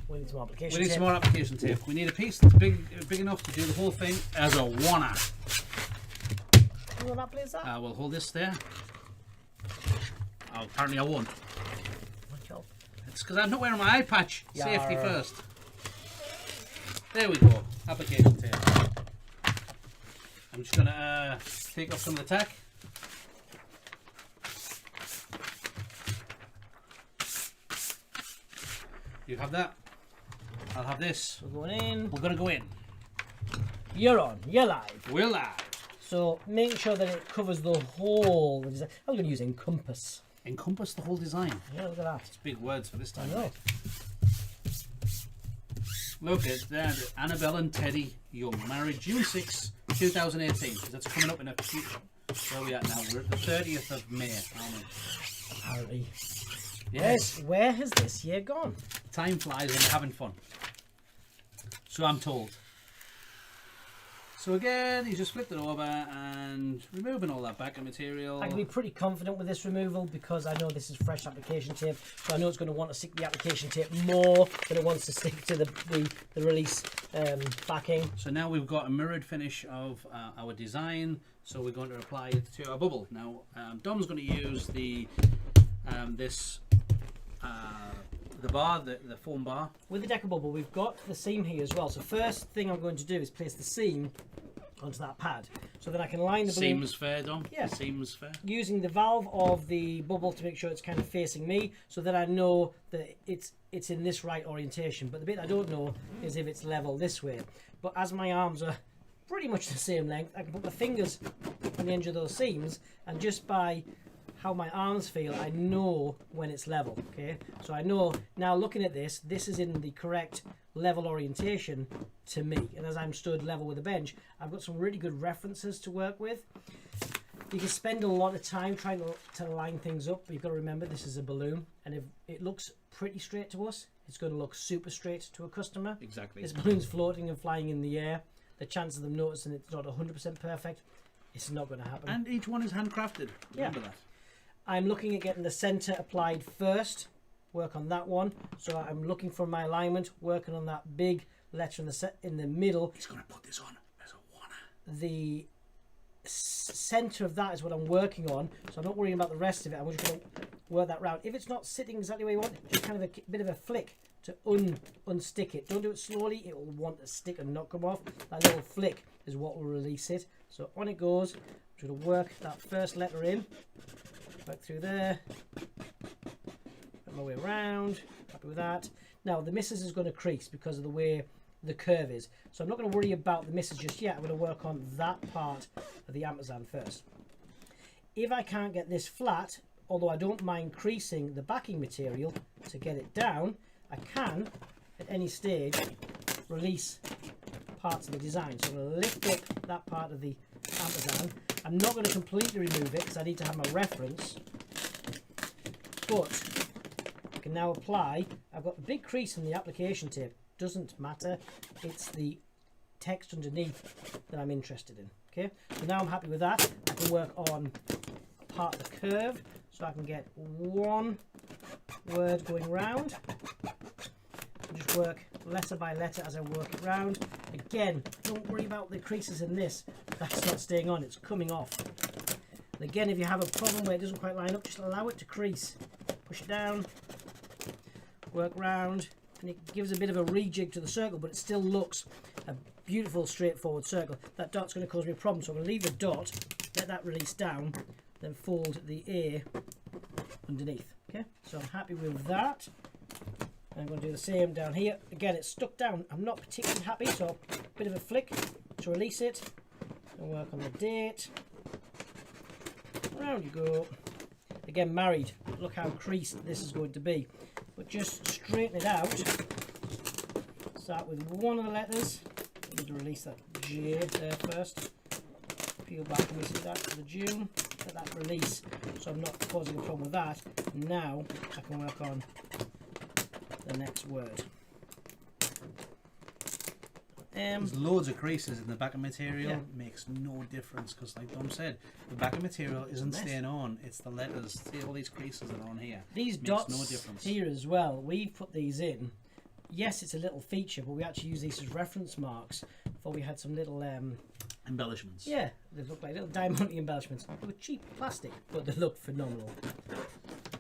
we need some application tape. We need some more application tape. We need a piece that's big enough to do the whole thing as a wanna. You want that, please? We'll hold this there. Oh, apparently I won't. Good job. It's because I'm not wearing my eye patch. Yeah. Safety first. There we go. Application tape. I'm just going to take off some of the tack. You have that. I'll have this. We're going in. We're going to go in. You're on. You're live. We're live. So make sure that it covers the whole design. I'm going to use encompass. Encompass the whole design. Yeah, look at that. It's big words for this time. I know. Look at that. Annabelle and Teddy Young, married June 6, 2018. That's coming up in a few... Where are we at now? We're at the 30th of May, aren't we? Apparently. Yes. Where has this year gone? Time flies when you're having fun. So I'm told. So again, you just flipped it over and removing all that backing material. I can be pretty confident with this removal because I know this is fresh application tape, so I know it's going to want to stick the application tape more than it wants to stick to the release backing. So now we've got a mirrored finish of our design, so we're going to apply it to our bubble. Now Dom's going to use the the foam bar. With the deco bubble, we've got the seam here as well. So first thing I'm going to do is place the seam onto that pad, so that I can line the balloon. Seems fair, Dom. Yeah. Seems fair. Using the valve of the bubble to make sure it's kind of facing me, so that I know that it's in this right orientation. But the bit I don't know is if it's level this way. But as my arms are pretty much the same length. I can put my fingers on the edge of those seams, and just by how my arms feel, I know when it's level. Okay, so I know now looking at this is in the correct level orientation to me, and as I'm stood level with the bench, I've got some really good references to work with. You can spend a lot of time trying to line things up, but you've got to remember this is a balloon, and if it looks pretty straight to us, it's going to look super straight to a customer. Exactly. This balloon's floating and flying in the air. The chances of them noticing it's not 100% perfect, it's not going to happen. And each one is handcrafted. Remember that. I'm looking at getting the centre applied first. Work on that one. So I'm looking for my alignment, working on that big letter in the middle. He's going to put this on as a wanna. The centre of that is what I'm working on, so I'm not worrying about the rest of it. I'm just going to work that round. If it's not sitting exactly where you want, just kind of a bit of a flick to unstick it. Don't do it slowly, it will want to stick and not come off. That little flick is what will release it. So on it goes. I'm going to work that first letter in, back through there, work my way around. Happy with that. Now the missus is going to crease because of the way the curve is, so I'm not going to worry about the misses just yet. I'm going to work on that part of the ampersand first. If I can't get this flat, although I don't mind creasing the backing material to get it down, I can at any stage release parts of the design. So I'm going to lift up that part of the ampersand. I'm not going to completely remove it because I need to have my reference, but I can now apply. I've got a big crease in the application tape. Doesn't matter, it's the text underneath that I'm interested in. Okay, so now I'm happy with that. I can work on part of the curve, so I can get one word going round. Just work letter by letter as I work it round. Again, don't worry about the creases in this. That's not staying on, it's coming off. And again, if you have a problem where it doesn't quite line up, just allow it to crease. Push it down, work round. And it gives a bit of a rejig to the circle, but it still looks a beautiful straightforward circle. That dot's going to cause me a problem, so I'm going to leave the dot, let that release down, then fold the A underneath. Okay, so I'm happy with that. I'm going to do the same down here. Again, it's stuck down. I'm not particularly happy, so a bit of a flick to release it. And work on the date. Round you go. Again, married. Look how creased this is going to be. But just straighten it out. Start with one of the letters. I need to release that J there first. Peel back and we see that for the June. Let that release so I'm not causing a problem with that. Now I can work on the next word. There's loads of creases in the backing material. Yeah. Makes no difference because, like Dom said, the backing material isn't staying on. It's the letters. See all these creases that are on here. These makes dots no difference here as well. We've put these in. Yes, it's a little feature, but we actually use these as reference marks. Before we had some little embellishments. Yeah, they look like little diamond embellishments. They were cheap plastic, but they look phenomenal.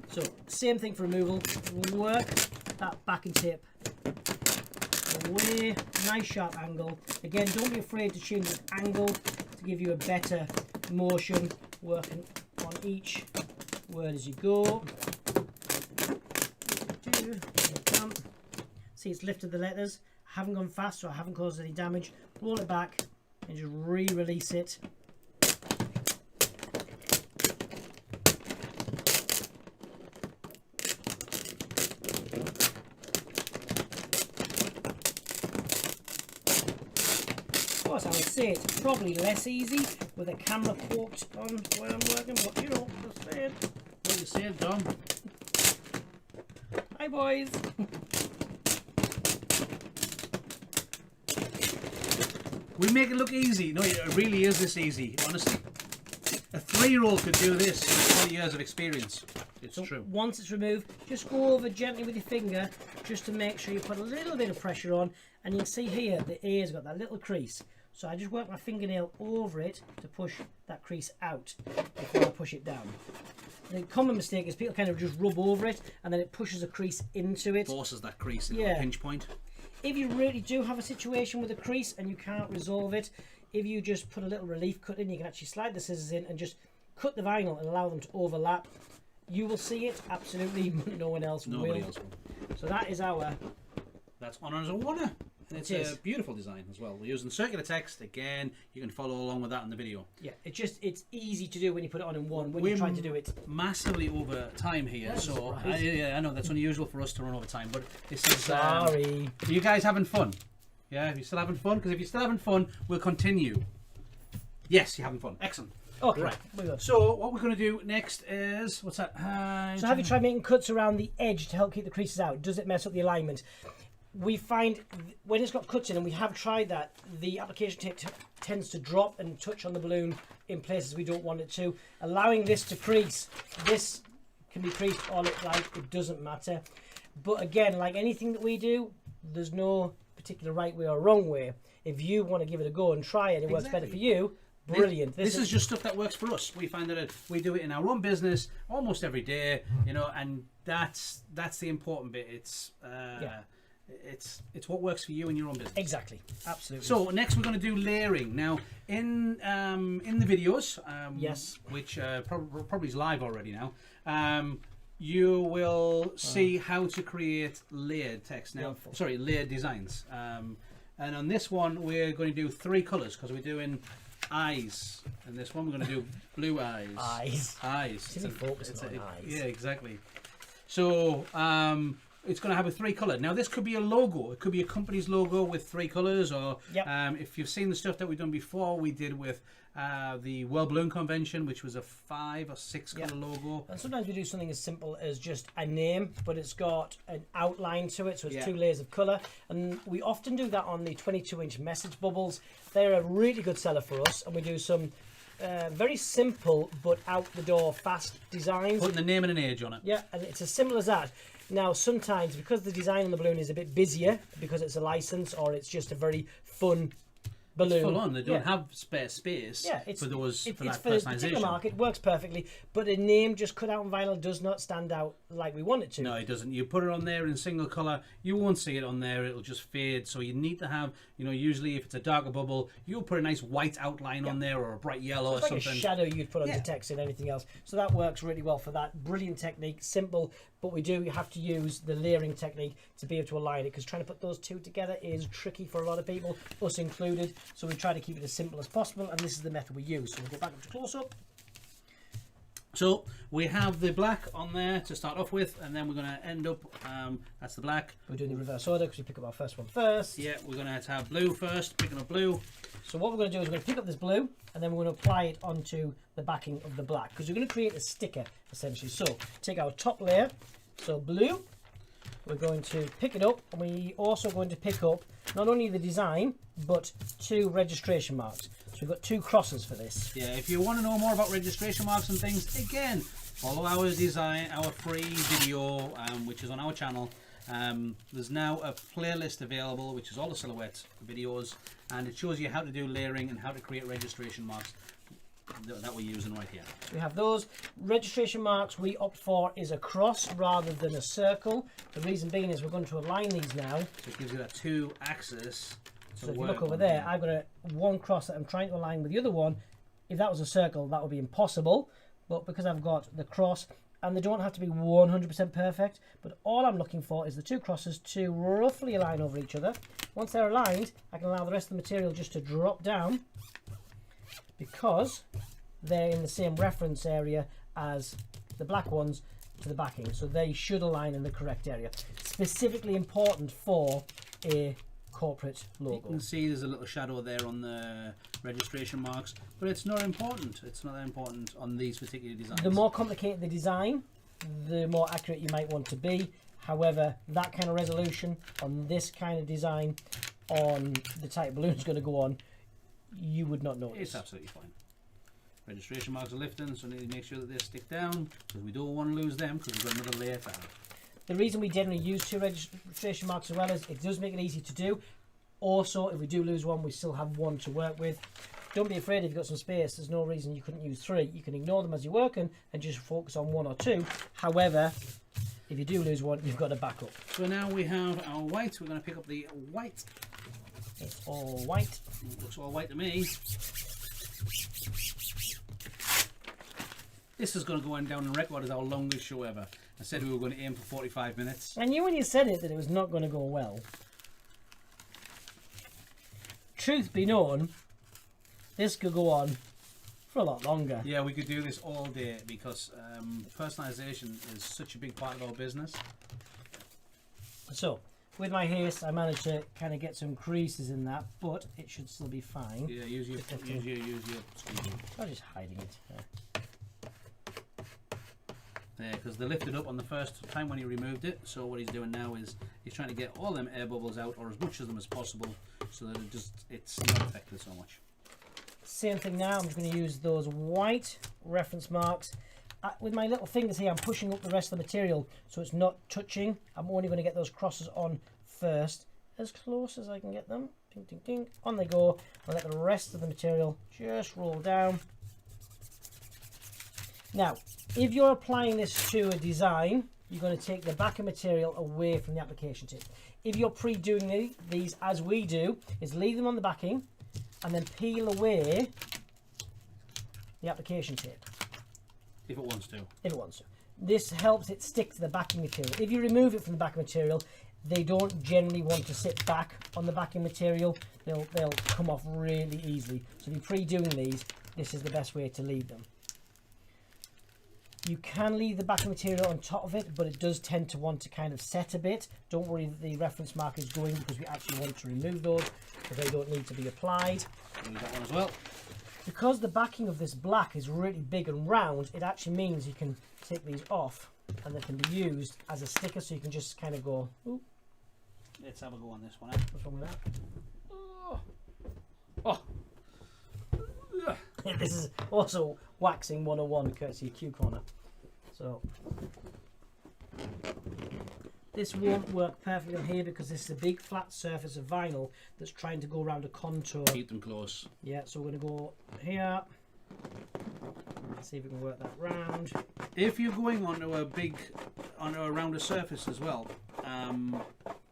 So same thing for removal. Work that backing tape away, nice sharp angle. Again, don't be afraid to change the angle to give you a better motion, working on each word as you go. See, it's lifted the letters. I haven't gone fast, so I haven't caused any damage. Roll it back and just re-release it. I would say it's probably less easy with a camera poked on where I'm working, but you know, just saying. What you saying, Dom? Hi, boys. We make it look easy. No, it really is this easy, honestly. A 3-year-old could do this with 20 years of experience. It's So true. once it's removed, just go over gently with your finger just to make sure you put a little bit of pressure on, and you can see here the A has got that little crease. So I just work my fingernail over it to push that crease out before I push it down. The common mistake is people kind of just rub over it and then it pushes a crease into it. Forces that crease into Yeah. a pinch point. If you really do have a situation with a crease and you can't resolve it, if you just put a little relief cut in, you can actually slide the scissors in and just cut the vinyl and allow them to overlap. You will see it, absolutely, but no one else Nobody will. else will. So that is our That's honours a winner. It's a beautiful design as well. We're using circular text. Again, you can follow along with that in the video. Yeah, it's easy to do when you put it on in one. When you're trying to do it massively over time here, so I know that's unusual for us to run over time, but this is sorry. Are you guys having fun? Yeah, are you still having fun? Because if you're still having fun, we'll continue. Yes, you're having fun. Excellent. Okay, right. Good. So what we're going to do next is what's that? So have you tried making cuts around the edge to help keep the creases out? Does it mess up the alignment? We find when it's got cuts in, and we have tried that, the application tape tends to drop and touch on the balloon in places we don't want it to. Allowing this to crease, this can be creased all it like, it doesn't matter. But again, like anything that we do, there's no particular right way or wrong way. If you want to give it a go and try it, it works better for you. Brilliant. This is just stuff that works for us. We find that we do it in our own business almost every day, you know, and that's the important bit. It's what works for you in your own business. Exactly. Absolutely. So next we're going to do layering. Now in the videos, yes, which probably is live already now, you will see how to create layered text. Now, sorry, layered designs. And on this one we're going to do 3 colours because we're doing eyes, and this one we're going to do blue eyes. Eyes. Focus on eyes. Yeah, exactly. So it's going to have a 3 colour. Now this could be a logo. It could be a company's logo with 3 colours, or if you've seen the stuff that we've done before, we did with the World Balloon Convention, which was a 5 or 6 colour logo. And sometimes we do something as simple as just a name, but it's got an outline to it, so it's 2 layers of colour. And we often do that on the 22-inch message bubbles. They're a really good seller for us, and we do some very simple but out the door fast designs. Putting the name and an age on it. Yeah, and it's as simple as that. Now sometimes, because the design on the balloon is a bit busier, because it's a license or it's just a very fun balloon. It's full on. They don't have spare space for those for that personalisation. The particular market works perfectly, but a name just cut out on vinyl does not stand out like we want it to. No, it doesn't. You put it on there in single colour, you won't see it on there. It'll just fade. So you need to have, you know, usually if it's a darker bubble, you'll put a nice white outline on there or a bright yellow so or like something. A shadow you'd put on the text and anything else. So that works really well for that. Brilliant technique, simple, but we do have to use the layering technique to be able to align it, because trying to put those two together is tricky for a lot of people, us included. So we try to keep it as simple as possible, and this is the method we use. So we'll go back up to close up. So we have the black on there to start off with, and then we're going to end up, that's the black. We're doing the reverse order because we pick up our first one first. Yeah, we're going to have blue first, picking up blue. So what we're going to do is we're going to pick up this blue, and then we're going to apply it onto the backing of the black, because we're going to create a sticker, essentially. So take our top layer, so blue, we're going to pick it up, and we're also going to pick up not only the design, but 2 registration marks. So we've got 2 crosses for this. Yeah, if you want to know more about registration marks and things, again, follow our design, our free video, which is on our channel. There's now a playlist available, which is all the silhouette videos, and it shows you how to do layering and how to create registration marks that we're using right here. We have those registration marks. We opt for is a cross rather than a circle. The reason being is we're going to align these now. So it gives you that 2 axis. So if you look over there, I've got one cross that I'm trying to align with the other one. If that was a circle, that would be impossible. But because I've got the cross, and they don't have to be 100% perfect, but all I'm looking for is the 2 crosses to roughly align over each other. Once they're aligned, I can allow the rest of the material just to drop down, because they're in the same reference area as the black ones to the backing, so they should align in the correct area. Specifically important for a corporate logo. You can see there's a little shadow there on the registration marks, but it's not important. It's not that important on these particular designs. The more complicated the design, the more accurate you might want to be. However, that kind of resolution on this kind of design, on the type balloon it's going to go on, you would not notice. It's absolutely fine. Registration marks are lifting, so we need to make sure that they stick down, because we don't want to lose them, because we've got another layer to add. The reason we generally use 2 registration marks as well is it does make it easy to do. Also, if we do lose one, we still have 1 to work with. Don't be afraid if you've got some space. There's no reason you couldn't use 3. You can ignore them as you're working and just focus on 1 or 2. However, if you do lose one, you've got a backup. So now we have our white. We're going to pick up the white. It's all white. It looks all white to me. This is going to go on down the record as our longest show ever. I said we were going to aim for 45 minutes. I knew when you said it that it was not going to go well. truth be known, this could go on for a lot longer. Yeah, we could do this all day because personalisation is such a big part of our business. So, with my haste, I managed to kind of get some creases in that, but it should still be fine. Yeah, use your squeegee. I'm just hiding it. Yeah, because they lifted up on the first time when he removed it. So what he's doing now is he's trying to get all them air bubbles out, or as much of them as possible, so that it's not affected so much. Same thing now. I'm just going to use those white reference marks. With my little fingers here, I'm pushing up the rest of the material so it's not touching. I'm only going to get those crosses on first, as close as I can get them. Ding, ding, ding. On they go. I'll let the rest of the material just roll down. Now, if you're applying this to a design, you're going to take the backing material away from the application tape. If you're pre-doing these, as we do, is leave them on the backing and then peel away the application tape. If it wants to. If it wants to. This helps it stick to the backing material. If you remove it from the backing material, they don't generally want to sit back on the backing material. They'll come off really easily. So if you're pre-doing these, this is the best way to leave them. You can leave the backing material on top of it, but it does tend to want to kind of set a bit. Don't worry that the reference mark is going, because we actually want to remove those, because they don't need to be applied. Use that one as well. Because the backing of this black is really big and round, it actually means you can take these off and they can be used as a sticker, so you can just kind of go, ooh. Let's have a go on this one. What's wrong with that? Oh. This is also waxing 101, courtesy of Q Corner. So this won't work perfectly on here because this is a big flat surface of vinyl that's trying to go around a contour. Keep them close. Yeah, so we're going to go here. Let's see if we can work that round. If you're going onto a rounder surface as well,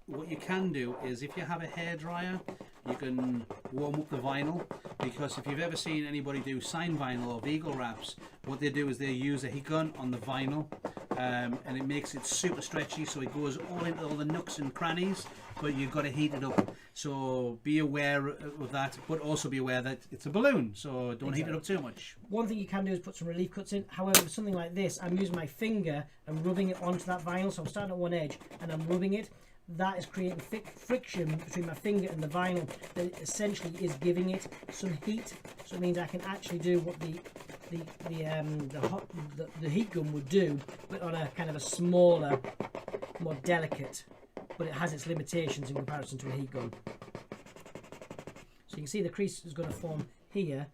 what you can do is, if you have a hairdryer, you can warm up the vinyl, because if you've ever seen anybody do sign vinyl or vehicle wraps, what they do is they use a heat gun on the vinyl, and it makes it super stretchy, so it goes all into all the nooks and crannies, but you've got to heat it up. So be aware of that, but also be aware that it's a balloon, so don't heat it up too much. One thing you can do is put some relief cuts in. However, with something like this, I'm using my finger and rubbing it onto that vinyl, so I'm starting at one edge and I'm rubbing it. That is creating friction between my finger and the vinyl that essentially is giving it some heat. So it means I can actually do what the heat gun would do, but on a kind of a smaller, more delicate. But it has its limitations in comparison to a heat gun. So you can see the crease is going to form here.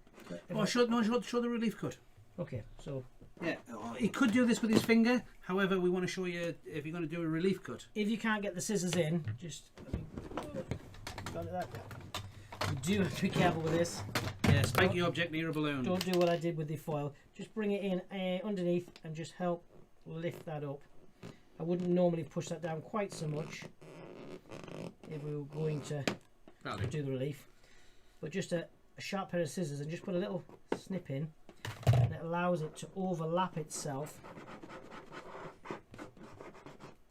Oh, show the relief cut. Okay, so yeah, he could do this with his finger. However, we want to show you if you're going to do a relief cut. If you can't get the scissors in, just got it that. You do have to be careful with this. Yeah, spike your object near a balloon. Don't do what I did with the foil. Just bring it in underneath and just help lift that up. I wouldn't normally push that down quite so much if we were going to do the relief. But just a sharp pair of scissors and just put a little snip in, and it allows it to overlap itself.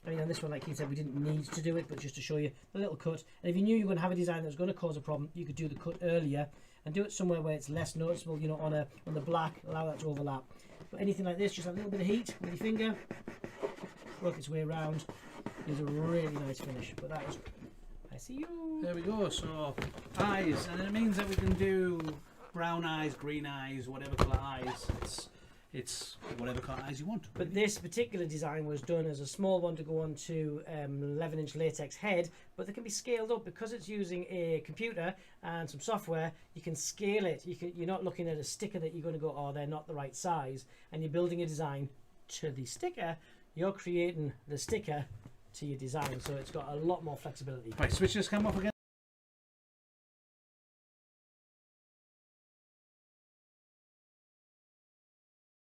I mean, on this one, like he said, we didn't need to do it, but just to show you a little cut. And if you knew you were going to have a design that was going to cause a problem, you could do the cut earlier and do it somewhere where it's less noticeable, you know, on the black, allow that to overlap. But anything like this, just a little bit of heat with your finger, work its way around, gives a really nice finish. But that was, I see you. There we go. So eyes, and it means that we can do brown eyes, green eyes, whatever colour eyes. It's whatever colour eyes you want. But this particular design was done as a small one to go onto 11-inch latex head, but they can be scaled up because it's using a computer and some software. You can scale it. You're not looking at a sticker that you're going to go, oh, they're not the right size, and you're building a design to the sticker. You're creating the sticker to your design, so it's got a lot more flexibility. Right, switch this cam off again.